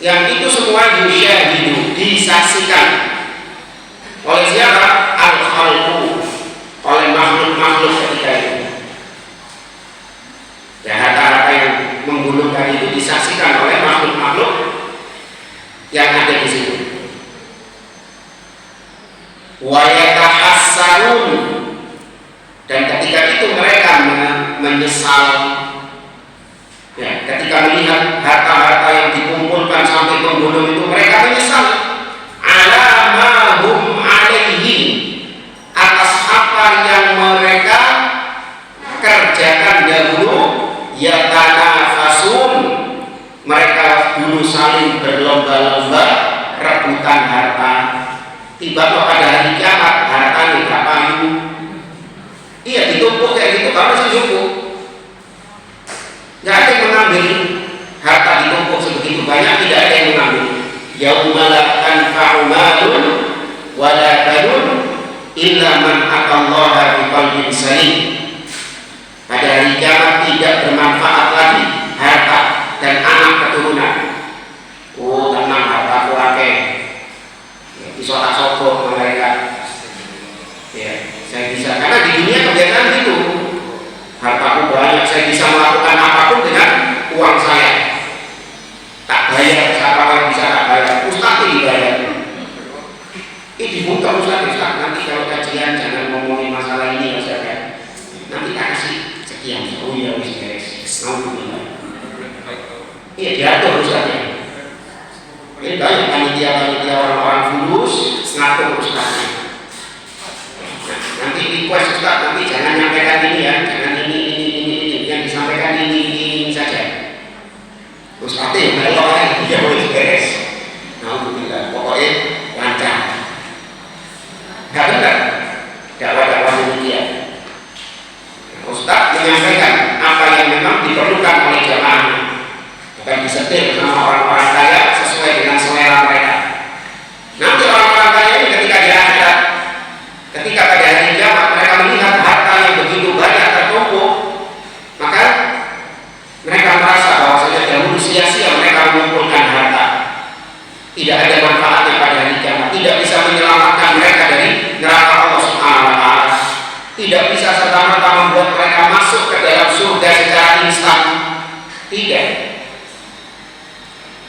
yang itu semua yusyahidu, disaksikan oleh siapa? Al-khalqu, oleh makhluk-makhluk ketika itu. Ya, harta-harta yang menggulungkan itu disaksikan oleh makhluk-makhluk yang ada di situ. Wa yatahassarun, dan ketika itu mereka menyesal, ya, ketika melihat harta-harta yang dikumpulkan saling berlomba-lomba rebutan harta. Tiba-tiba pada hari kiamat harta ini berapa ribu? Iya, ditumpuk kayak gitu, kalau masih cukup. Nggak ada yang mengambil harta ditumpuk sebegitu banyak, tidak ada yang mengambil. Yauma la tanfa'u malun wala banun illa man atallaha biqalbin salim. Pada hari kiamat tidak bermanfaat lagi harta dan anak keturunan. Oh, tenang, harta kurake bisa tak sokok mereka. Ya, saya bisa, karena di dunia kebiasaan gitu. Hartaku banyak, saya bisa melakukan apapun dengan uang saya. Tak bayar, siapa yang bisa tak bayar? Ustaz dibayar. Ini dibuka Ustaz, nanti kalau kajian jangan ngomongin masalah ini ya Ustaz ya. Nanti tak kasih sekian. Oh iya, wis beres. Iya, diatur Ustaz ya. Ini banyak panitia orang-orang fulus ngatur Ustaznya. Nanti request Ustaz, nanti jangan nyampaikan ini ya, jangan ini, yang disampaikan ini saja. Ustaz yang melok kan, dia boleh beres. Alhamdulillah, pokoknya lancar. Gak benar, dakwah-dakwah demikian. Ustaz menyampaikan apa yang memang diperlukan oleh jamaah, bukan disetir sama orang-orang kaya sesuai dengan selera mereka. Nanti orang-orang kaya ini ketika di akhirat, ketika pada hari kiamat mereka melihat harta yang begitu banyak tertumpuk, maka mereka merasa bahwasanya dahulu sia-sia mereka mengumpulkan harta. Tidak ada manfaatnya pada hari kiamat, tidak bisa menyelamatkan mereka dari neraka Allah Subhanahu wa taala. Tidak bisa serta-merta membuat mereka masuk ke dalam surga secara instan. Tidak.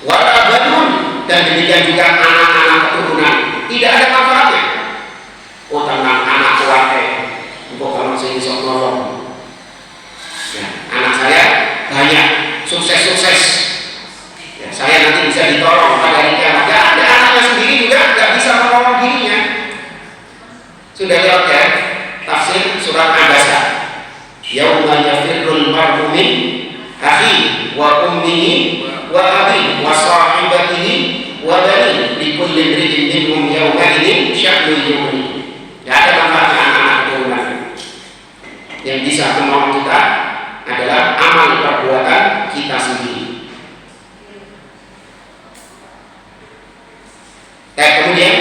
Wala banun, dan demikian juga anak-anak keturunan, tidak ada manfaatnya. Oh tenang, anak keluarga untuk kalau saya bisa nolong ya, anak saya banyak, sukses ya, saya nanti bisa ditolong pada hari kiamat. Ya, ada anaknya sendiri juga tidak bisa menolong dirinya. Sudah lihat ya tafsir surat An-Nisa, yauma yafirrul mar'u min akhihi wa ummihi wa abihi wa sahibatihi wa banihi likulli imri'in minhum yawma idzin sya'nun yughnihi. Tidak ada manfaatnya anak-anak keturunan. Yang bisa menolong kita adalah amal perbuatan kita sendiri. Kemudian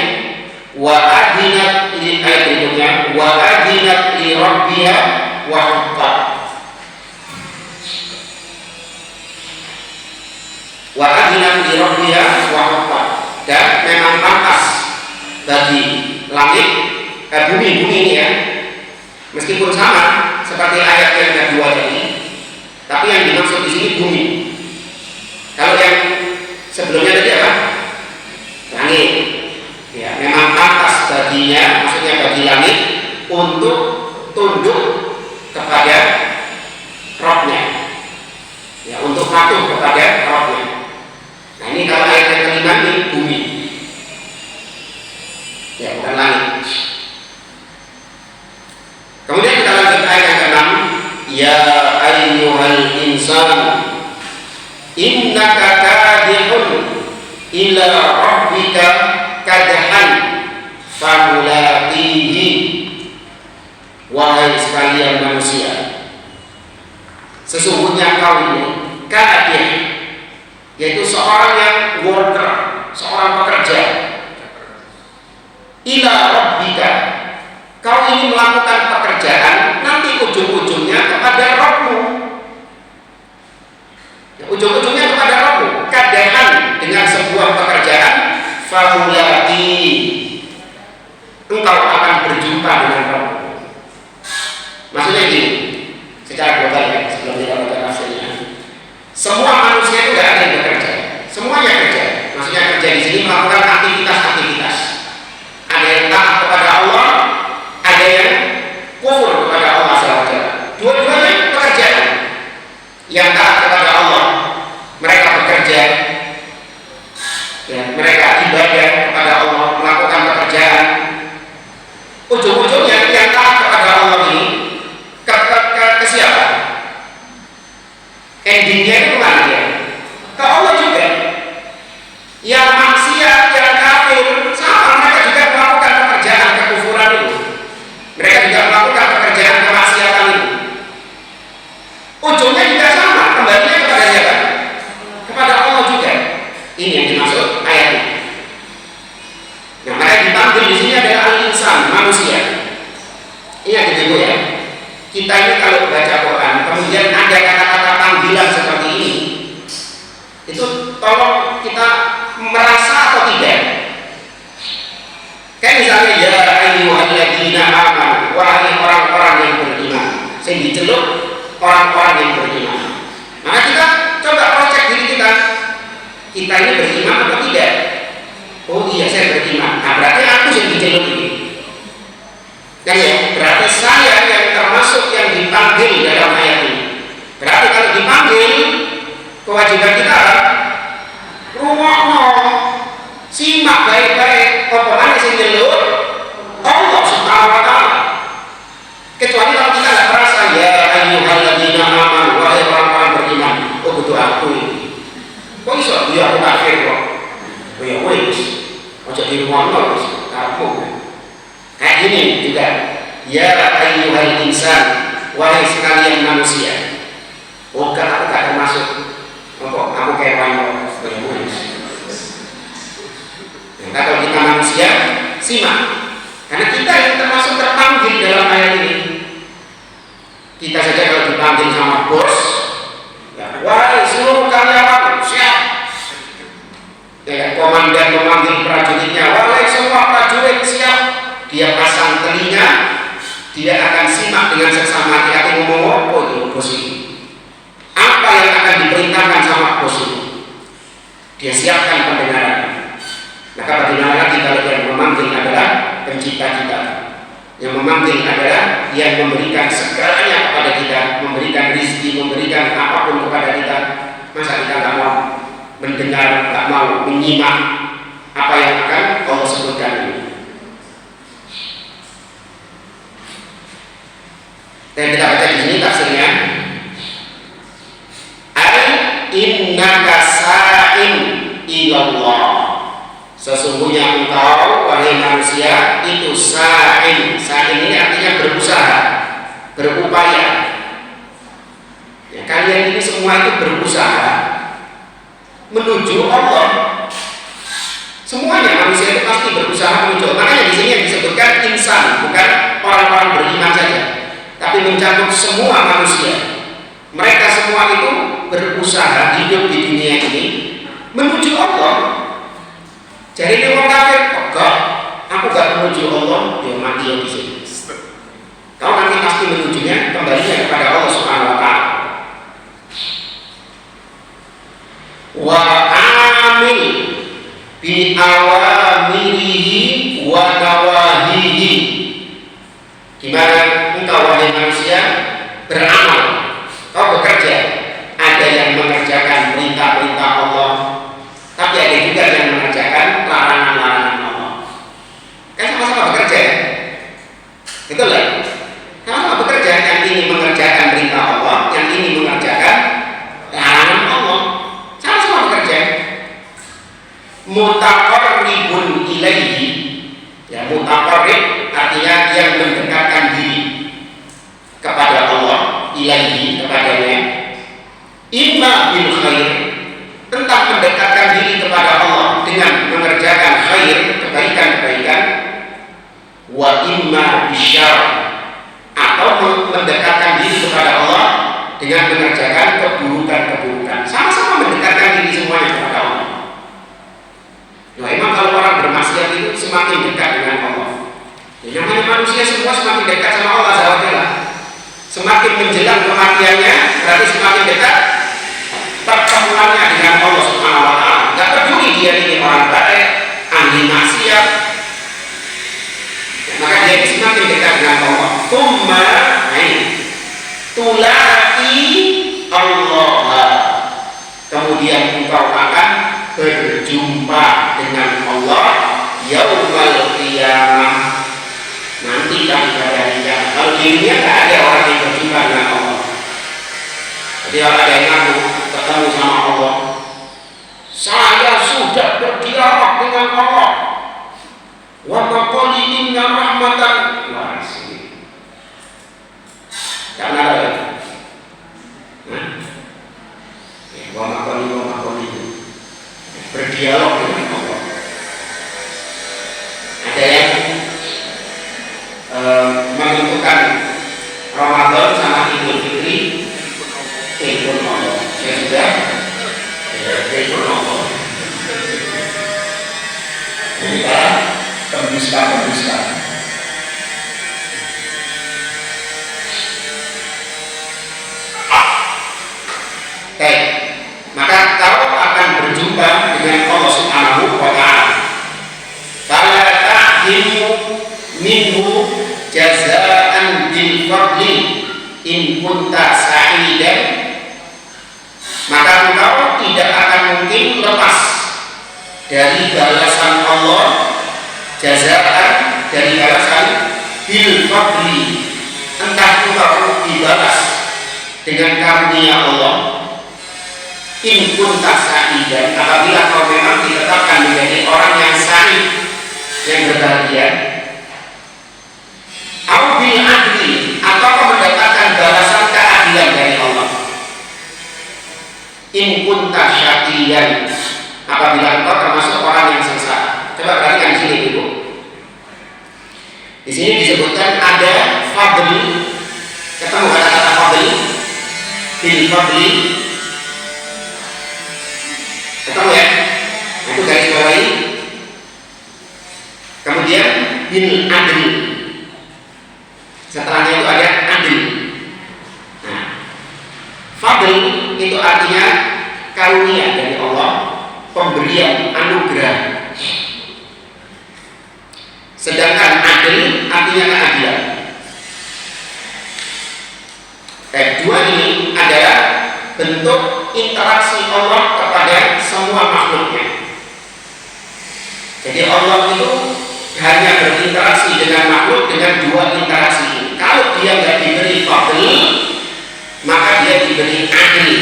wa adhinat li ayat berikutnya wa adhinat li rabbiha wa huqqat. Wa adhinat li rabbiha wa huqqat. Dan memang pantas bagi langit bumi ini ya, meskipun sama seperti ayat yang kedua tadi, tapi yang dimaksud di sini bumi. Kalau yang sebelumnya tadi apa? Langit. Ya, memang pantas baginya, maksudnya bagi langit untuk tunduk kepada Rabb-nya. Ya, untuk patuh kepada Rabb-nya. Nah, ini kalau ayat yang kelima ini bumi. Ya, bukan langit. Kemudian kita lanjut ayat yang ke-6, ya ayyuhal insan innaka kadihun ila rabbika kadhan famulaqihi. Wahai sekalian manusia, sesungguhnya kau ini kadih, yaitu seorang yang worker, seorang pekerja. Ila rabbika, kau ini melakukan pekerjaan nanti ujung-ujungnya kepada Rabb-mu. Ya, ujung-ujungnya kepada Rabb-mu. Kadahan dengan sebuah pekerjaan, famulati, engkau akan berjumpa dengan Rabb-mu. Maksudnya gini, secara global ya, sebelum kita baca tafsirnya. Semua manusia itu tidak ada yang bekerja, semuanya kerja. Maksudnya kerja di sini melakukan aktivitas-aktivitas. Ada yang taat kepada Allah, ada yang kufur kepada Allah SWT. Dua-duanya pekerjaan. Yang taat kepada Allah, mereka bekerja, ya, mereka ibadah kepada Allah, melakukan pekerjaan. Ujung-ujungnya yang taat kepada Allah ini ke siapa? Endingnya itu kemana dia? Ke Allah juga. Itu tolong kita merasa atau tidak? Kayak misalnya ya ayyuhalladzina amanu, wahai orang-orang yang beriman. Saya diceluk orang-orang yang beriman. Maka kita coba cek diri kita. Kita ini beriman atau tidak? Oh iya, saya beriman. Nah, berarti aku yang diceluk ini. Kan ya, berarti saya yang termasuk yang dipanggil dalam ayat ini. Berarti kalau dipanggil, kewajiban kita rungokno, simak baik-baik apa sing nyeluk Allah Subhanahu wa taala. Kecuali kalau kita nggak merasa ya ayyuhalladzina amanu, wahai orang-orang beriman, oh butuh aku ini. Kok iso dia aku kafir kok? Oh ya wis, ojo dirungokno wis, kamu. Kayak gini juga. Ya ayyuhal insan, wahai sekalian manusia. Oh kan aku gak termasuk. Aku kayak wanita. Nah, kalau kita manusia, simak. Karena kita yang termasuk terpanggil dalam ayat ini. Kita saja kalau dipanggil sama bos, ya, wahai seluruh karyawan, siap. Ya, komandan memanggil prajuritnya, wahai semua prajurit, siap. Dia pasang telinga, dia akan simak dengan seksama hati-hati ngomong apa itu bos ini. Apa yang akan diperintahkan sama bos ini? Dia siapkan pendengaran. Maka bagaimana lagi kalau yang memanggil adalah pencipta kita, yang memanggil adalah yang memberikan segalanya kepada kita, memberikan rezeki, memberikan apapun kepada kita. Masa kita nggak mau mendengar, nggak mau menyimak apa yang akan Allah sebutkan ini? Dan kita baca di sini tafsirnya. Innaka sa'in ilallah. Sesungguhnya engkau wahai manusia itu sa'in. Sa'in ini artinya berusaha, berupaya. Ya, kalian ini semua itu berusaha menuju Allah. Semuanya manusia itu pasti berusaha menuju. Makanya di sini yang disebutkan insan, bukan orang-orang beriman saja, tapi mencakup semua manusia. Mereka semua itu berusaha hidup di dunia ini menuju Allah. Jadi dia orang kafir, enggak, aku gak menuju Allah, dia mati di sini. Kau nanti pasti menujunya kembalinya kepada Allah Subhanahu wa taala. Wa amil bi awamirihi wa nawahihi. Gimana engkau wahai manusia beramal? Kau bekerja, ada yang mengerjakan perintah-perintah Allah, tapi ada juga yang mengerjakan larangan-larangan Allah. Kan sama-sama bekerja, betul lah. Sama-sama bekerja, yang ini mengerjakan perintah Allah, yang ini mengerjakan larangan Allah. Sama-sama bekerja. Mutaqarribun ilaihi, ya mutaqarrib artinya yang mendekatkan diri kepada Allah, ilaihi kepadanya, imma bil khair, tentang mendekatkan diri kepada Allah dengan mengerjakan khair, kebaikan-kebaikan, wa imma bisyar, atau mendekatkan diri kepada Allah dengan mengerjakan keburukan-keburukan. Sama-sama mendekatkan diri semuanya kepada Allah. Nah, emang kalau orang bermaksiat itu semakin dekat dengan Allah. Ya, namanya manusia semua semakin dekat sama Allah SWT. Semakin menjelang kematiannya, berarti semakin dekat pertemuannya dengan Allah Subhanahu wa taala. Enggak peduli dia ini orang baik, ahli maksiat. Maka dia ini semakin dekat dengan Allah. Tsumma tulai Allah. Kemudian engkau akan berjumpa dengan Allah yaumul qiyamah. Nanti pada hari kiamat. Kalau di dunia tidak ada orang yang berjumpa dengan Allah. Jadi kalau ada yang ngaku ketemu sama Allah, saya sudah berdialog dengan Allah. Wa maqali inna rahmatan wasi. Karena apa? Wa maqali berdialog dengan Allah. Ada yang menentukan Ramadan sama Idul Fitri telepon Allah. Saya sudah itu nopo. Kita pendusta. Baik, maka kalau akan berjumpa dengan Allah Subhanahu wa Ta'ala, fala ta'himu minhu jazaan bil fadli in kunta sa'idan, maka engkau tidak akan mungkin lepas dari balasan Allah, jazaan dari balasan bil fadli, entah engkau dibalas dengan karunia Allah, in kunta sa'idan, apabila kau memang ditetapkan menjadi orang yang sa'id, yang berbahagia, au bil adli, atau kau mendapatkan balasan keadilan dari Allah, in kunta syaqiyan, apabila engkau termasuk orang yang sengsara. Coba perhatikan di sini Ibu. Di sini disebutkan ada fadli, ketemu kata-kata fadli, bil fadli, ketemu ya? Nah, itu garis bawahi. Kemudian bil adli, setelahnya itu ada adli. Nah, fadl itu artinya karunia dari Allah, pemberian anugerah. Sedangkan adil artinya keadilan. Dua ini adalah bentuk interaksi Allah kepada semua makhluknya. Jadi Allah itu hanya berinteraksi dengan makhluk dengan dua interaksi ini. Kalau dia nggak diberi fadl, maka dia diberi adil.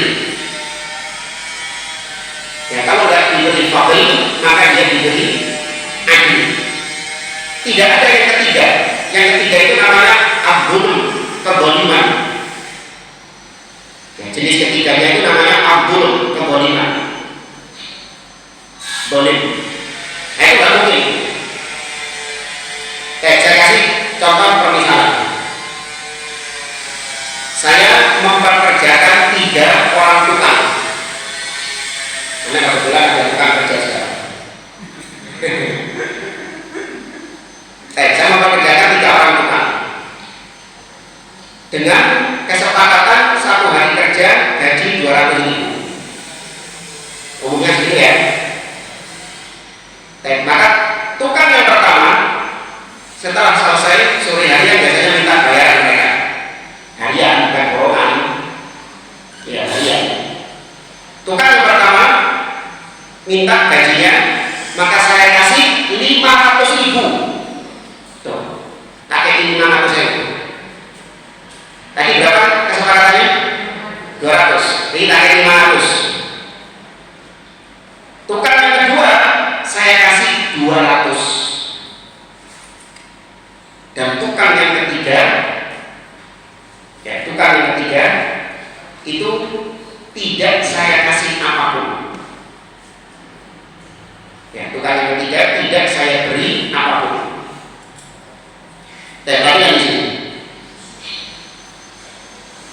Ya, kalau nggak diberi fadl, maka dia diberi adil. Tidak ada yang ketiga. Yang ketiga itu namanya abdul, kezaliman. Ya, jenis ketiganya itu namanya abdul, kezaliman, zalim. Itu nggak mungkin. Saya kasih contoh permisalan. Saya memperkerjakan 3 orang tukang. Karena kebetulan ada tukang kerja sekarang. Saya memperkerjakan 3 orang tukang dengan kesepakatan 1 hari kerja gaji 200.000. Umumnya segitu ya. Maka tukang yang pertama setelah selesai sore hari yang biasanya minta bayaran mereka harian, bukan borongan. Ya, harian. Tukang yang pertama minta gajinya, maka saya kasih 500.000. Tuh, pakai 500.000. Tadi berapa kesepakatannya? 200. Ini pakai 500. Tukang yang kedua saya kasih 200. Dan tukang yang ketiga, ya, tukang yang ketiga itu tidak saya kasih apapun. Ya, tukang yang ketiga tidak saya beri apapun. Dan tadi yang di sini,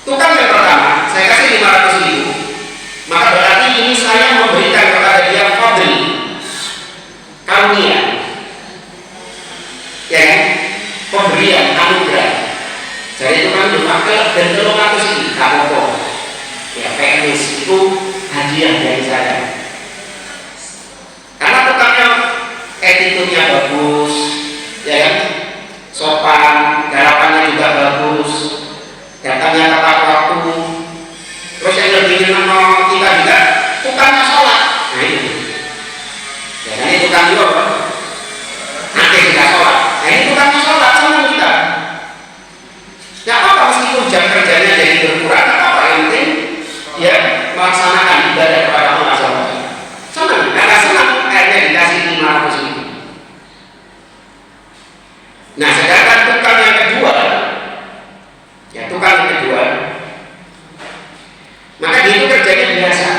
tukang yang pertama saya kasih 500.000, maka berarti ini saya memberikan kepada dia fadl, karunia, ya kan? Pemberian anugerah. Jadi itu kan dipakai dan 300 ini tak apa-apa. Ya, PNS itu hadiah dari saya. Karena tukangnya attitude-nya bagus, ya kan? Sopan, garapannya juga bagus, datangnya tepat waktu. Terus yang lebih mengenal kita juga tukangnya sholat. Nah ini, ya kan, ini tukang juga kan? Nanti kita sholat. Nah ini tukangnya sholat, senang kita. Ya apa meskipun jam kerjanya jadi berkurang, apa yang penting ya melaksanakan ibadah kepada Allah SWT. Senang, karena senang akhirnya dikasih 500.000. Nah sedangkan tukang yang kedua, ya tukang yang kedua, maka dia itu kerjanya biasa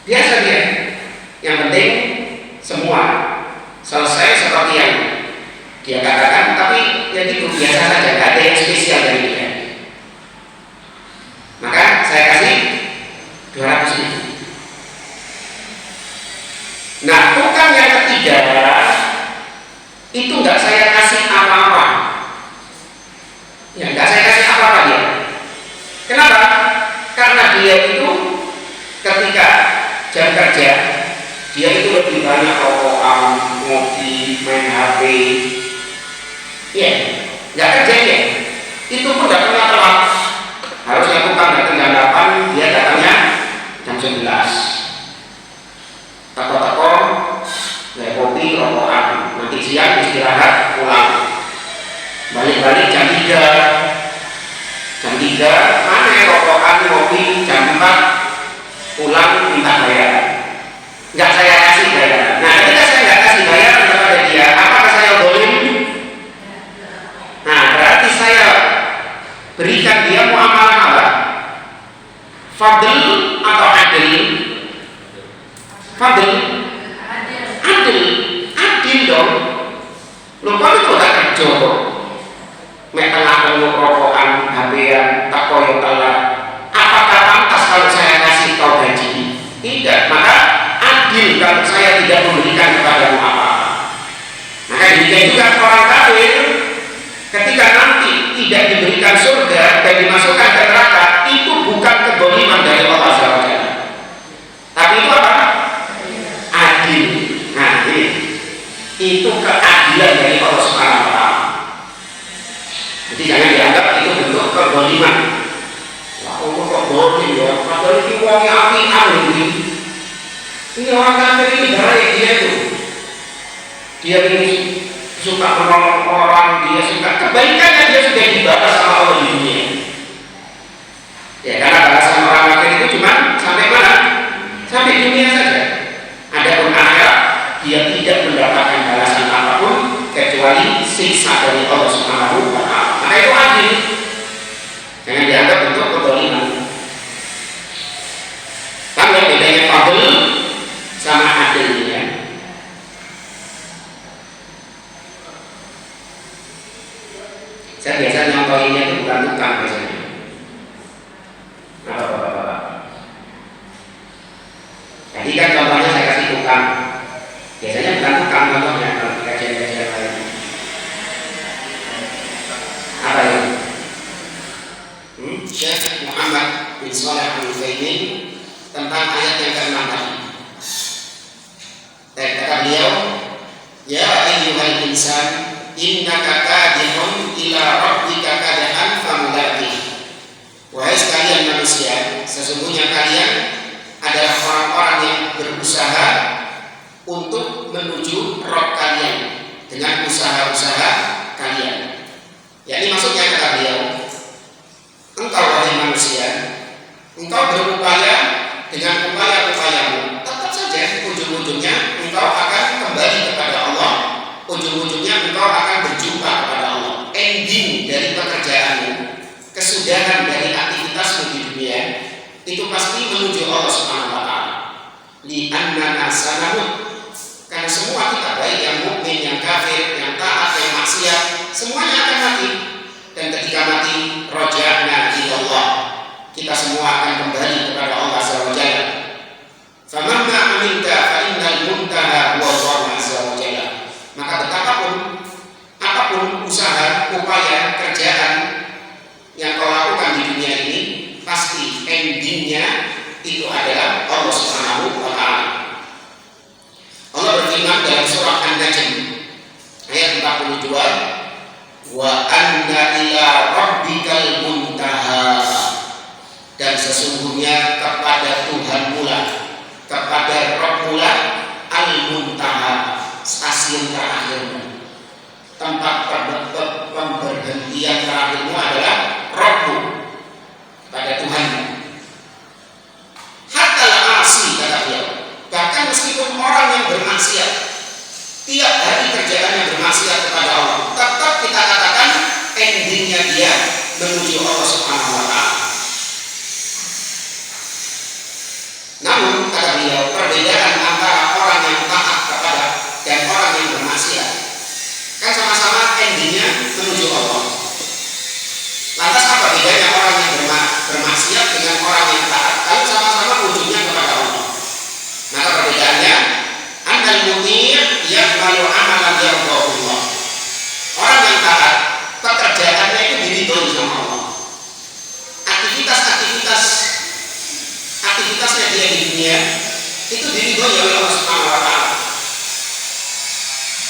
dia. Yang penting semua selesai seperti yang dia katakan, tapi ya gitu biasa saja, tidak ada yang spesial dari dia. Maka saya kasih 200.000. nggak saya kasih apa-apa. Ya, nggak saya kasih apa-apa dia. Kenapa? Karena dia itu ketika jam kerja, dia itu lebih banyak rokokan, ngopi, main HP. Iya, nggak kerja ya. Itu pun nggak pernah telat. Harusnya tukang datang jam 8, dia datangnya jam 11. Teko-teko, kayak kopi, rokokan. Nanti siang istirahat, pulang. Balik-balik jam 3. Jam 3, mana rokokan, kopi, jam 4, pulang minta bayar. Nggak saya kasih bayar. Nah, ketika saya nggak kasih bayar kepada dia, apakah saya zalim? Nah, berarti saya berikan dia muamalah apa? Fadl atau adil? Fadl? Adil dong. Loh, kok itu gak kerja kok? Mek tengah rokokan, HP-an, tak koyo telat. Apakah pantas kalau saya kasih kau gaji? Tidak. Maka adil kalau saya tidak memberikan kepadamu apa-apa. Maka demikian juga orang kafir, ketika nanti tidak diberikan surga dan dimasukkan ke neraka, itu bukan kezaliman dari Allah SWT, tapi itu apa? Adil. Nah, itu keadilan dari Allah SWT. Jadi jangan dianggap itu bentuk kezaliman. Wah, Allah kok zalim ya? Padahal ini uangnya api-api ini. Ini orang kafir ini baik dia itu. Dia ini suka menolong orang, dia suka kebaikannya, dia sudah dibalas sama Allah di dunia. Ya, karena balasan orang kafir itu cuma sampai mana? Sampai dunia saja. Adapun akhirat, dia tidak mendapatkan balasan apapun kecuali siksa dari Allah Subhanahu wa Ta'ala. Maka itu adil. Jangan dianggap bentuk kezaliman. Kan bedanya fadl sama adil ya. Saya biasa nyontohinnya itu bukan tukang biasanya. Bapak. Jadi kan contohnya saya kasih tukang. Biasanya bukan tukang contohnya kalau kajian-kajian lain. Apa itu? Syekh Muhammad bin Shalih Al-Utsaimin tentang ayat yang ke-6 tadi. Kata beliau, ya ayyuhal insan innaka kadihun ila rabbika kadahan famulaqih. Wahai sekalian manusia, sesungguhnya kalian adalah orang-orang yang berusaha untuk menuju Rabb kalian dengan usaha-usaha kalian. Yakni maksudnya kata beliau, engkau wahai manusia, engkau berupaya dengan upaya-upayamu, tetap saja ujung-ujungnya engkau akan kembali kepada Allah. Ujung-ujungnya engkau akan berjumpa kepada Allah. Ending dari pekerjaanmu, kesudahan dari aktivitasmu di dunia, itu pasti menuju Allah Subhanahu wa Ta'ala. Li'annana sanamut, karena semua kita, baik yang mukmin, yang kafir, yang taat, yang maksiat, semuanya akan mati. Dan ketika mati, roja'na ilallah, kita semua akan kembali kepada Allah Azza wa Jalla. Famahma aminta fa innal muntaha huwa Allah Azza wa Jalla. Maka apapun usaha, upaya, kerjaan yang kau lakukan di dunia ini, pasti endingnya itu adalah Allah Subhanahu wa Ta'ala. Allah berfirman dalam surah An-Najm ayat 42, wa anna ila rabbikal muntaha, dan sesungguhnya kepada Tuhan mula, kepada Rabb mula, al-muntaha, stasiun terakhirmu, tempat pemberhentian terakhirmu adalah Rabbmu, pada Tuhanmu. Hatta al-asi, kata beliau, bahkan meskipun orang yang bermaksiat tiap hari kerjaannya bermaksiat kepada Allah, tetap kita katakan endingnya dia menuju Allah Subhanahu wa Ta'ala. Namun kata beliau, perbedaan antara orang yang taat kepada dan orang yang bermaksiat kan sama-sama endingnya menuju Allah. Lantas apa bedanya orang yang bermaksiat dengan orang yang taat kalau sama-sama ujungnya kepada Allah? Maka perbedaannya, annal muti' yaqbalu amalan yardahullah. itu diridhoi oleh Allah Subhanahu wa taala.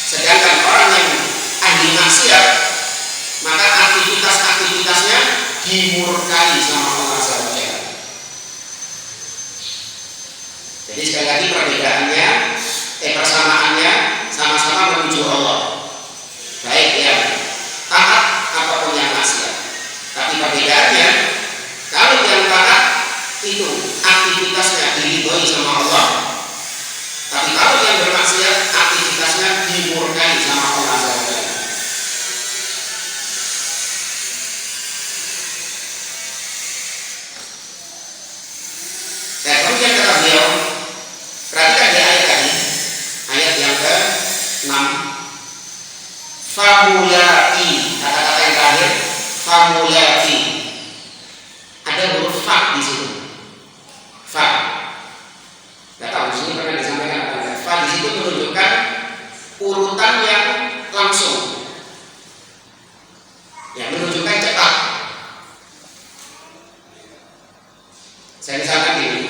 Sedangkan orang yang ahli maksiat, maka aktivitasnya dimurkai sama Allah Subhanahu wa taala. Jadi sekali lagi perbedaannya, persamaannya sama-sama menuju Allah. Baik yang taat apapun yang maksiat. Tapi perbedaannya, kalau yang taat itu aktivitasnya diridhoi sama Allah, tapi kalau yang bermaksiat aktivitasnya dimurkai sama Allah SWT. Dan kemudian kata beliau, perhatikan di ayat tadi, ayat yang ke-6, famulai, kata-kata yang terakhir, famulai. Ada huruf fa di situ. Fa. Tidak tahu di sini pernah disampaikan apa enggak. Fa di situ menunjukkan urutan yang langsung. Ya, menunjukkan cepat. Saya misalkan ini.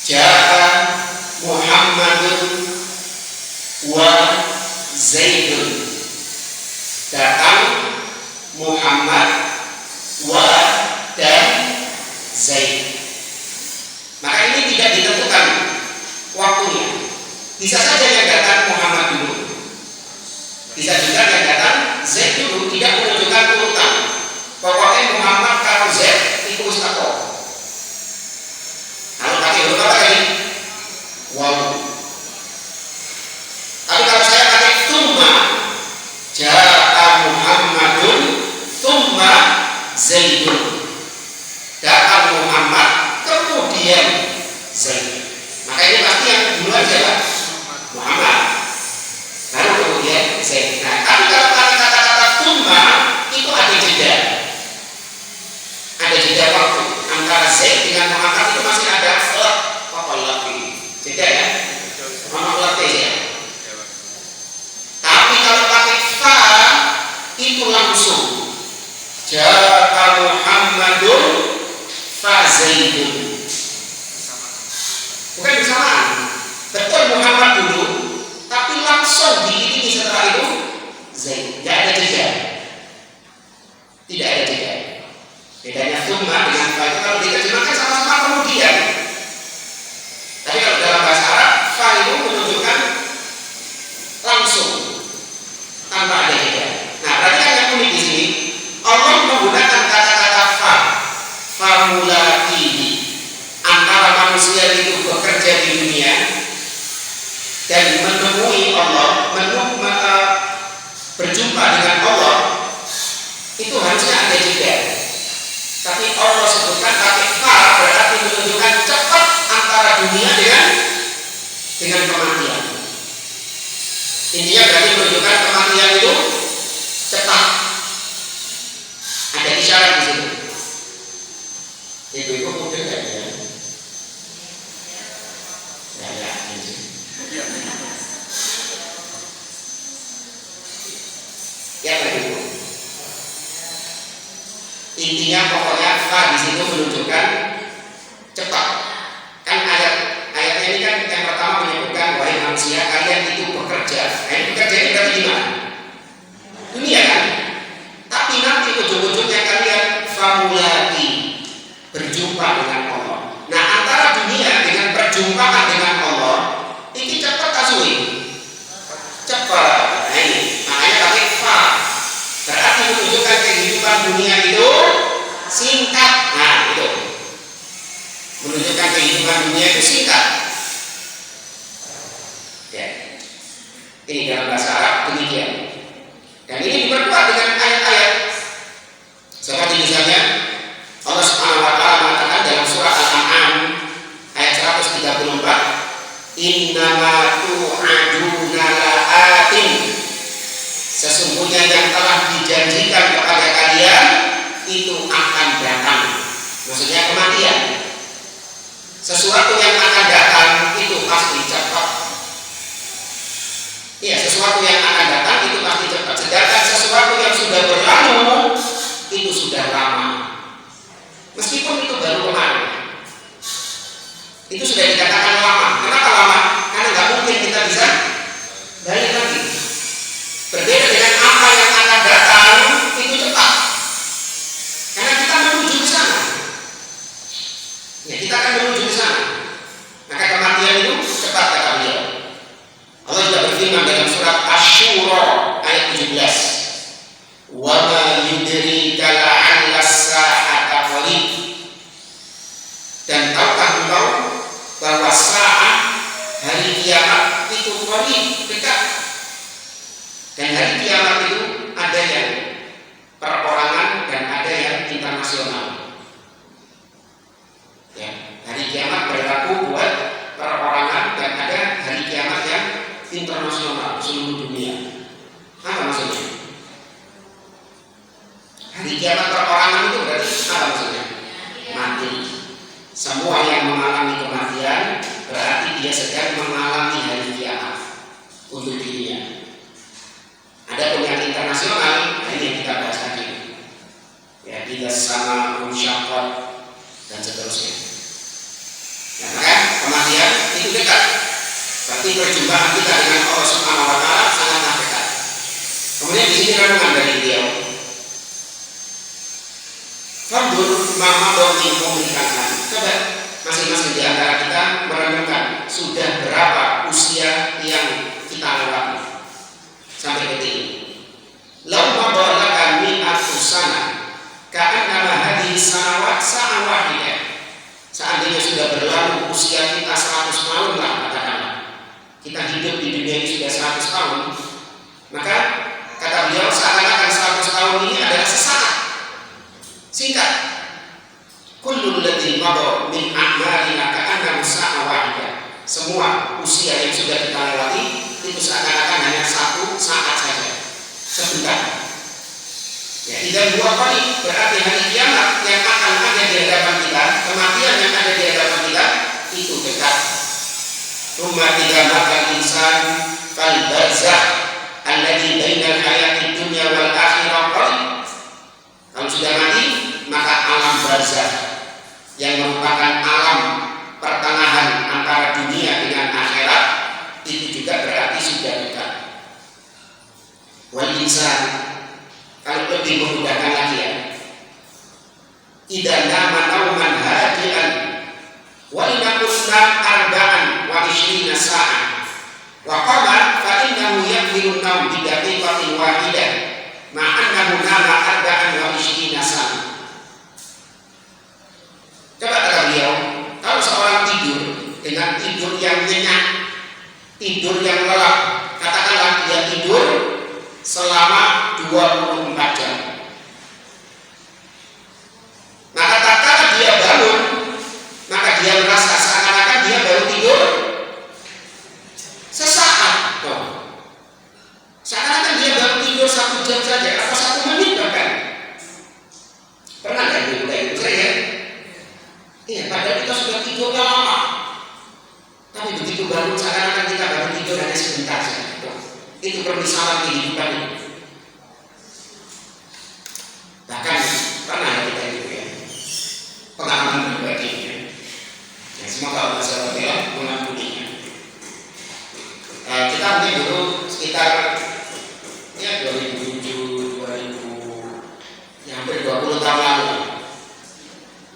Ja'a Muhammadun wa Zaidun. Datang Muhammad wa dan Zaid. Maka ini tidak ditentukan waktunya. Bisa saja yang datang Muhammad dulu, bisa juga yang datang Zaid dulu, tidak menunjukkan urutan. Pokoknya Muhammad kalau Zaid itu mustaqil. Kalau pakai huruf apa tadi? Wow. Tapi kalau saya pakai tsumma, ja'a Muhammadun tsumma Zaidun. Datang Muhammad kemudian Zaid. Maka ini pasti yang duluan siapa? Muhammad. Baru kemudian Zaid. Nah, tapi kalau kata-kata tsumma itu ada jeda. Ada jeda waktu antara Zaid dengan Muhammad, itu masih ada apa lagi? Jeda ya? Muhammad ya. Tapi kalau pakai fa itu langsung. Ja'a Muhammadun fa Zaidun. Bukan bersamaan. Betul Muhammad dulu, tapi langsung diiringi setelah itu Zaid. Tidak ada jeda. Tidak ada jeda. Bedanya tsumma dengan fa itu kalau diterjemahkan sama-sama kemudian. Tapi kalau dalam bahasa Arab, fa itu menunjukkan langsung tanpa ada jeda. Nah, berarti kan yang unik di sini, Allah menggunakan kata-kata fa, famulaihi, antara manusia itu bekerja di dunia dan menemui Allah, berjumpa dengan Allah, itu harusnya ada jeda. Tapi Allah sebutkan pakai fa, berarti menunjukkan cepat antara dunia dengan kematian. Intinya berarti menunjukkan kematian itu cepat. Ada isyarat di situ. Ibu-ibu mungkin nggak ya? Ya. Ya Pak Ibu. Intinya pokoknya fa di situ menunjukkan cepat. Kan ayatnya ini kan yang pertama menyebutkan wahai manusia kalian itu bekerja. Nah, ini bekerja ini berarti di mana? Dunia kan? Tapi nanti ujung-ujungnya kalian famulai, berjumpa dengan Allah. Nah, antara dunia dengan perjumpaan dengan Allah ini cepat kasui. Cepat. Nah, ini makanya pakai fa. Berarti menunjukkan kehidupan dunia itu singkat. Nah, itu menunjukkan kehidupan dunia itu singkat. Ya. Ini dalam bahasa Arab demikian. Dan ini diperkuat dengan ayat-ayat seperti misalnya Allah Subhanahu wa taala mengatakan dalam surah Al-An'am ayat 134, innama tu'aduna la'atin, sesungguhnya yang telah dijanjikan kepada kalian itu akan datang. Maksudnya kematian. Sesuatu yang akan datang itu pasti cepat. Iya, sesuatu yang akan datang itu pasti cepat. Sedangkan sesuatu yang sudah berlalu itu sudah lama. Meskipun itu baru kemarin. Itu sudah dikatakan lama. Kenapa lama? Karena nggak mungkin kita bisa balik lagi. Berbeda dengan apa yang akan datang, itu cepat. Karena kita menuju ke sana. Ya, kita akan menuju ke sana. Maka kematian itu cepat kata beliau. Allah juga berfirman dalam surat Asy-Syura ayat 17. Wa ma yudrika la'alla as-sa'ata qarib. Dan tahukah engkau bahwa saat hari kiamat itu qarib, dekat. Dan hari kiamat itu ada yang perorangan dan ada yang internasional. Ya, hari kiamat berlaku buat perorangan dan ada hari kiamat yang internasional seluruh dunia. Apa maksudnya? Hari kiamat perorangan itu berarti apa maksudnya? Mati. Semua yang mengalami kematian berarti dia sedang mengalami hari kiamat untuk dirinya. Ada yang internasional, ini yang kita bahas tadi. Ya, tidak sama unsyakat dan seterusnya. Nah, maka kematian itu dekat. Berarti perjumpaan kita dengan Allah Subhanahu wa taala sangatlah dekat. Kemudian di sini renungan dari beliau. Fandur mama bagi komunikasi. Coba masing-masing di antara kita merenungkan sudah berapa usia yang kita lewati sampai detik ini. Lau madalaka mi'atu sana ka'annama hadhihi sanawat sa'an wahidah. Seandainya sudah berlalu usia kita 100 tahun lah katakanlah. Kita hidup di dunia ini sudah 100 tahun. Maka kata beliau seakan-akan 100 tahun ini adalah sesaat. Singkat. Kullul ladzi madha min a'malina ka'annahu sa'an wahidah. Semua usia yang sudah kita lewati itu seakan-akan hanya satu saat saja, sebentar. Ya, tidak dua kali berarti hari kiamat yang akan ada di hadapan kita, kematian yang ada di hadapan kita itu dekat. Rumah tiga makan insan fal barzakh alladzi bainal hayati dunya wal akhirah qarib. Kalau sudah mati maka alam barzakh yang merupakan alam pertengahan antara dunia dengan akhirat itu juga berarti sudah dekat. Wal insan, kalau lebih memudahkan lagi ya, idza nama nauman hadian wa inakunna arba'an wa ishrina sa'an wa qama fa innahu yakmilu naum bi daqiqatin wahidah ma'annahu nama arba'an wa ishrina sa'an. Coba kata beliau, kalau seorang tidur dengan tidur yang nyenyak, tidur yang lelap, katakanlah dia tidur selama 24 jam. Maka tatkala dia bangun, maka dia merasa seakan-akan dia baru tidur sesaat. Seakan-akan dia baru tidur 1 jam saja atau 1 menit bahkan. Pernah nggak ibu kayak gitu saya? Iya, padahal kita sudah tidurnya lama. Tapi begitu bangun seakan-akan kita baru tidur hanya sebentar saja. Itu permisalan kehidupan ini. Bahkan pernah kita itu ya, pengalaman pribadi ya. Ya, semoga Allah SWT mengampuninya. Kita mungkin dulu sekitar ya 2007, 2000, ya hampir 20 tahun lalu.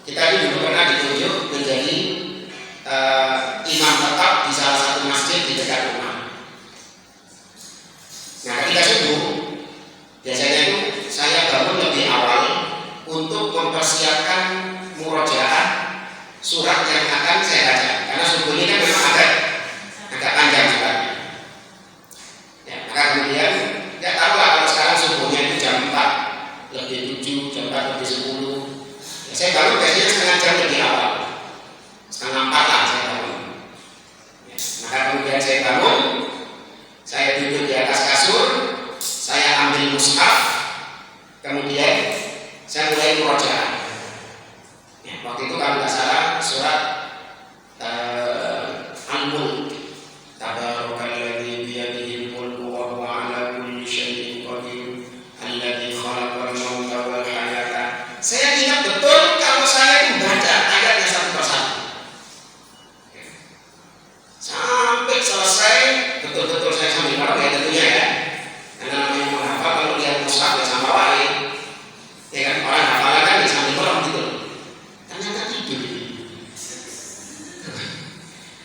Kita dulu pernah ditunjuk menjadi imam tetap di salah satu masjid di dekat rumah. Nah, ketika subuh, biasanya itu saya bangun lebih awal untuk mempersiapkan murojaah surat yang akan saya baca. Karena subuh ini kan memang agak panjang suratnya. Ya, maka kemudian ya taruhlah kalau sekarang subuhnya itu jam 4 lebih 7, jam 4 lebih 10. Ya, saya bangun biasanya setengah jam lebih awal, setengah 4 lah saya bangun. Ya, maka kemudian saya bangun, saya duduk di atas kasur, saya ambil mushaf, kemudian saya mulai murojaah. Ya, waktu itu kalau nggak salah surat Al-Mulk, Tabarakalladzi biyadihil mulku wa huwa ala kulli syai'in qadir, alladzi khalaqal mauta wal hayata. Saya ingat betul kalau saya itu baca ayatnya satu persatu.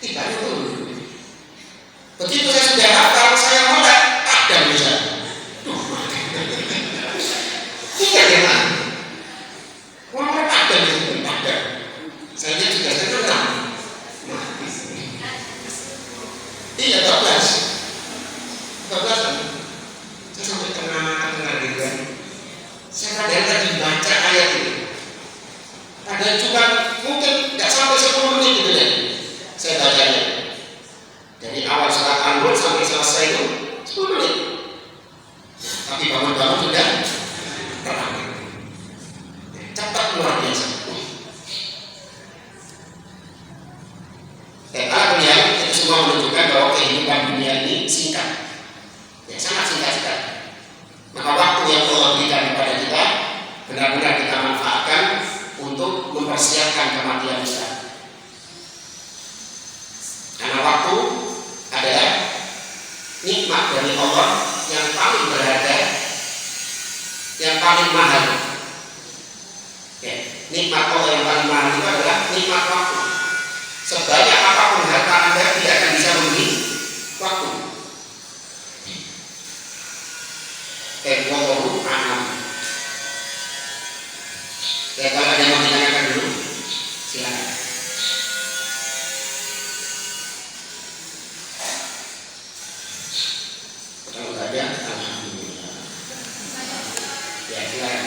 Tidak itu. Begitu saya sudah hafal, saya melek kadang bisa. Tidak ya Pak. Melek kadang itu kadang. Saya juga senang. Iya 12 saya sampai tengah gitu kan. Saya kadang lagi baca ayat ini. Kadang cuma mungkin nggak sampai 10 menit gitu deh. Saya bacanya. Dari awal surat An-Nur sampai selesai itu 10 menit. Tapi bangun-bangun sudah terang. Cepat luar biasa. Kalau melihat itu semua menunjukkan bahwa kehidupan dunia ini singkat, ya sangat singkat sekali. Maka waktu yang Allah berikan kepada kita benar-benar kita manfaatkan untuk mempersiapkan kematian kita. Karena waktu adalah nikmat dari Allah yang paling berharga, yang paling mahal. Ya, nikmat Allah yang paling mahal itu adalah nikmat waktu. Sebanyak apapun harta Anda tidak akan bisa membeli waktu. Wallahu a'lam. Ya, kalau ada yang mau ditanyakan dulu, silakan. Kalau nggak ada, alhamdulillah. Ya, silakan.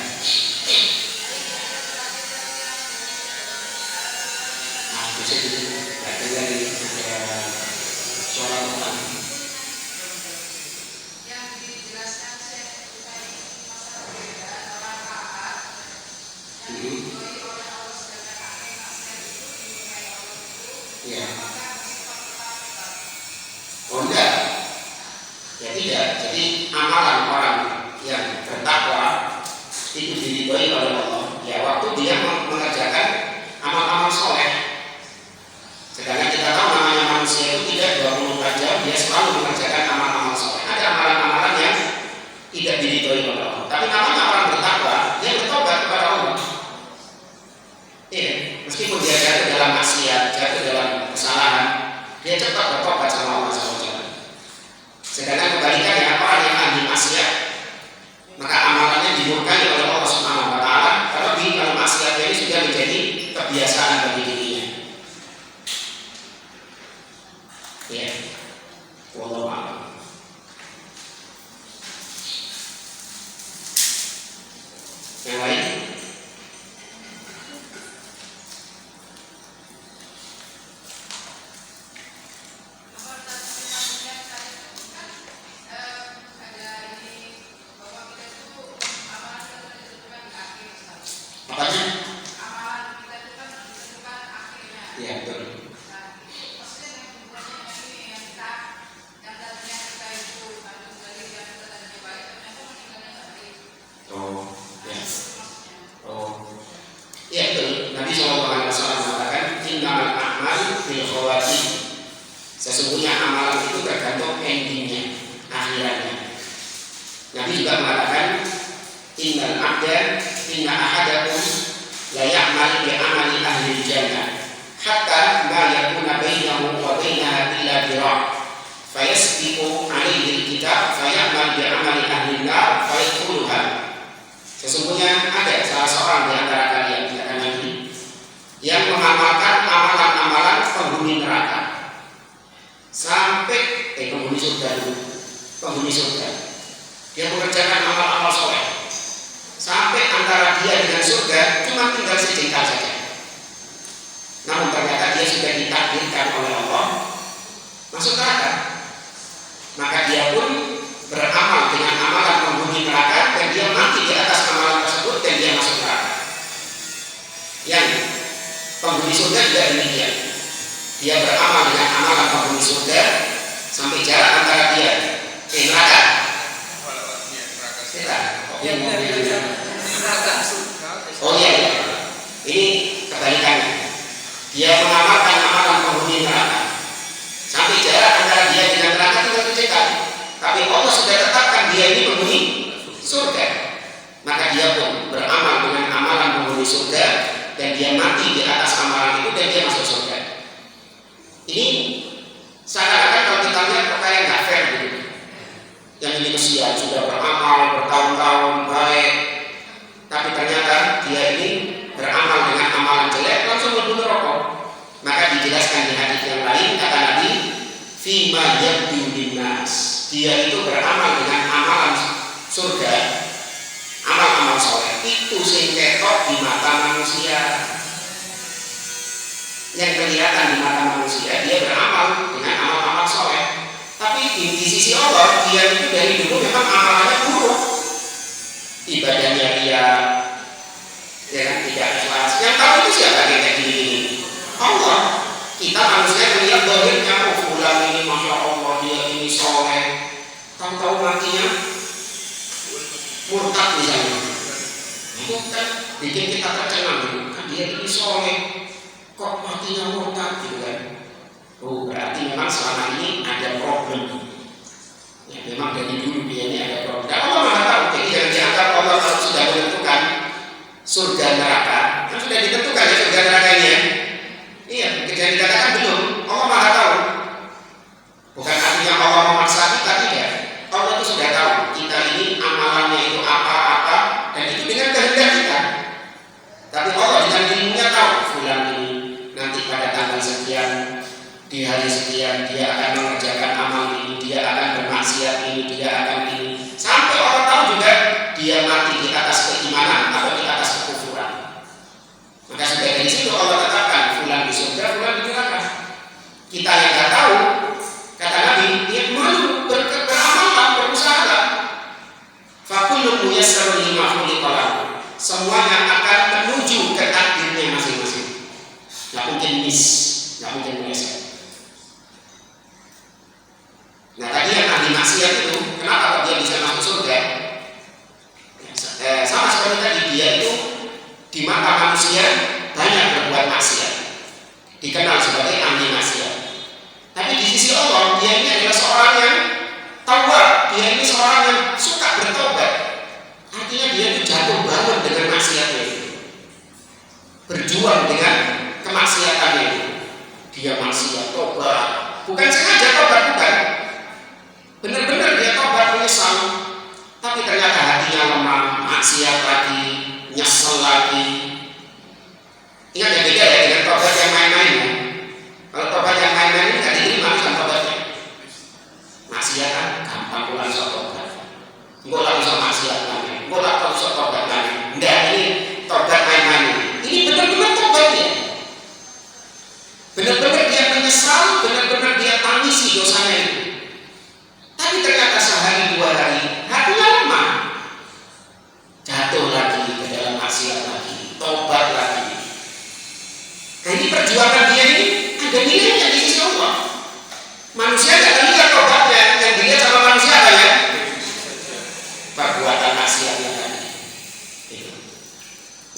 Bisa dibaca dari ada suara teman. Yang dijelaskan saya terkait masalah perbedaan orang taat yang diridhoi oleh Allah sedangkan maksiat itu dimurkai Allah itu apakah bersifat tetap? Oh enggak, ya tidak. Jadi amalan orang yang bertakwa itu diridhoi oleh Allah. Ya waktu dia mengerjakan amal-amal soleh. Sedangkan kita tahu namanya manusia itu tidak 24 jam, dia selalu mengerjakan amal-amal soleh. Ada amalan-amalan yang tidak diridhoi oleh Allah. Tapi namanya orang bertakwa, dia bertobat kepada Allah. Iya, meskipun dia jatuh dalam maksiat, jatuh dalam kesalahan, dia cepat bertobat sama Allah SWT. Sedangkan kebalikannya orang yang ahli maksiat, maka amalannya dimurkai oleh Allah Subhanahu Wa Taala. Kalau maksiat ini sudah menjadi kebiasaan bagi dirinya. Ya, wallahu a'lam. Yang lain? Apanya? Amalan kita itu kan ditentukan akhirnya. Iya betul. Ya betul. Nabi SAW mengatakan innamal a'mal bil khawatim. Sesungguhnya amalan itu tergantung endingnya, akhirannya. Nabi juga mengatakan innal abda inna ahadakum la ya'mal bi amali ahli jannah hatta ma yakuna bainahu wa bainaha illa dira' fayasbiqu 'alaihi al-kitab fay'amal bi amali ahli an-nar fayadkhuluha. Sesungguhnya ada salah seorang di antara kalian, katakan Nabi, yang mengamalkan amalan-amalan penghuni neraka sampai penghuni surga dulu, penghuni surga. Dia mengerjakan amal-amal soleh sampai antara dia dengan surga cuma tinggal sejengkal saja. Namun ternyata dia sudah ditakdirkan oleh Allah masuk neraka. Maka dia pun beramal dengan amalan penghuni neraka dan dia mati di atas amalan tersebut dan dia masuk neraka. Yang penghuni surga juga demikian. Dia beramal dengan amalan penghuni surga sampai jarak antara dia neraka. Oh iya, ini kebalikannya. Dia mengamalkan amalan penghuni neraka sampai jarak antara dia dengan neraka tinggal sejengkal. Tapi Allah sudah tetapkan dia ini penghuni surga. Maka dia pun beramal dengan amalan penghuni surga dan dia mati di atas amalan itu dan dia masuk surga. Ini ditegaskan di hadis yang lain, kata Nabi, fima yabdu linnas, dia itu beramal dengan amalan surga, amal-amal soleh itu sing ketok di mata manusia, yang kelihatan di mata manusia dia beramal dengan amal-amal soleh, tapi di sisi Allah dia itu dari dulu memang amalannya buruk, ibadahnya dia ya kan, tidak ikhlas. Yang tahu itu siapa yang kayak gini? Allah. Kita manusia melihat dohirnya, oh fulan ini masya Allah dia ini soleh, tahu-tahu matinya murtad misalnya, itu kan bikin kita tercengang gitu. Kan dia ini soleh kok matinya murtad gitu kan. Oh berarti memang selama ini ada problem ya, memang dari dulu dia ini ada problem. Dan Allah maha tahu, jadi jangan dianggap Allah kalau sudah menentukan surga neraka, kan sudah ditentukan ya surga neraka ini ya. Iya, jangan dikatakan belum. Allah maha tahu. Bukan artinya Allah memaksa kita, tidak. Allah itu sudah tahu kita ini amalannya itu apa-apa, dan itu dengan kehendak kita. Tapi Allah dengan ilmunya tahu fulan ini nanti pada tanggal sekian, di hari sekian dia akan mengerjakan amal ini, dia akan bermaksiat ini, dia akan ini. Sampai orang tahu juga dia mati di atas keimanan atau di atas kekufuran. Maka sudah dari situ Allah tetapkan fulan di surga, fulan di neraka. Kita yang tidak tahu, kata Nabi, dia malu beramal, berusaha. Fakullu muyassarun lima khuliqa lahu. Semuanya akan menuju ke takdirnya masing-masing. Tidak mungkin miss, tidak mungkin meleset. Nah tadi yang ahli maksiat itu, kenapa dia bisa masuk surga? Sama seperti tadi, dia itu di mata manusia banyak berbuat maksiat, dikenal sebagai ahli maksiat. Tapi di sisi Allah, dia ini adalah seorang yang tawab, dia ini seorang yang suka bertobat. Artinya dia itu jatuh bangun dengan maksiatnya itu, berjuang dengan kemaksiatannya itu. Dia maksiat, tobat, bukan sengaja tobat, bukan. Benar-benar dia tobat, menyesal, tapi ternyata hatinya lemah, maksiat lagi, nyesel lagi. Ingat ya, beda ya dengan tobat yang main-main ya. Kalau tobat yang main-main ini tidak diterima kan tobatnya. Maksiat kan gampang pulang soal tobat. Gue lagi soal maksiat lagi, gue lagi soal tobat lagi. Enggak, ini tobat main-main ini. Ini benar-benar tobat ya. Benar-benar dia menyesal, benar-benar dia tangisi dosanya itu. Tapi ternyata sehari dua hari hatinya lemah, jatuh lagi ke dalam maksiat lagi, tobat lagi. Nah ini perjuangan dia ini ada nilainya di sisi Allah. Manusia tidak lihat tobatnya, yang dilihat sama manusia apa ya? Perbuatan maksiatnya tadi.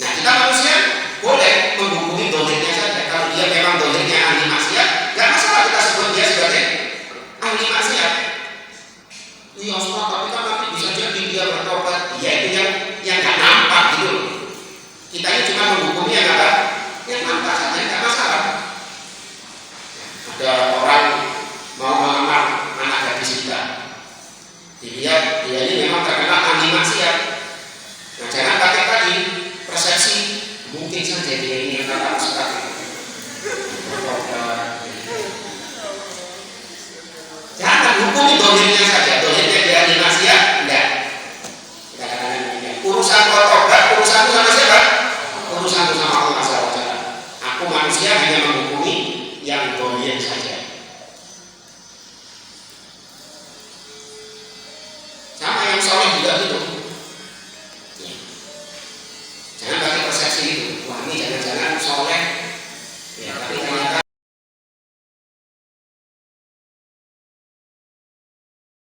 Nah kita manusia boleh menghukumi dohirnya saja. Kalau dia memang dohirnya ahli maksiat, nggak masalah kita sebut dia sebagai ahli maksiat. Iya, tapi kan nanti bisa jadi dia bertobat. Ya itu yang nggak nampak gitu. Kita ini cuma menghukumi yang apa? Yang nampak saja, nggak masalah. Ada orang mau melamar anak gadis kita, dilihat dia ini memang terkenal ahli maksiat. Nah jangan pakai tadi persepsi, mungkin saja dia ini yang tak suka. Jangan hukumi dohirnya saja, dohirnya dia ahli maksiat, enggak. Kita katakan demikian. Urusan kotor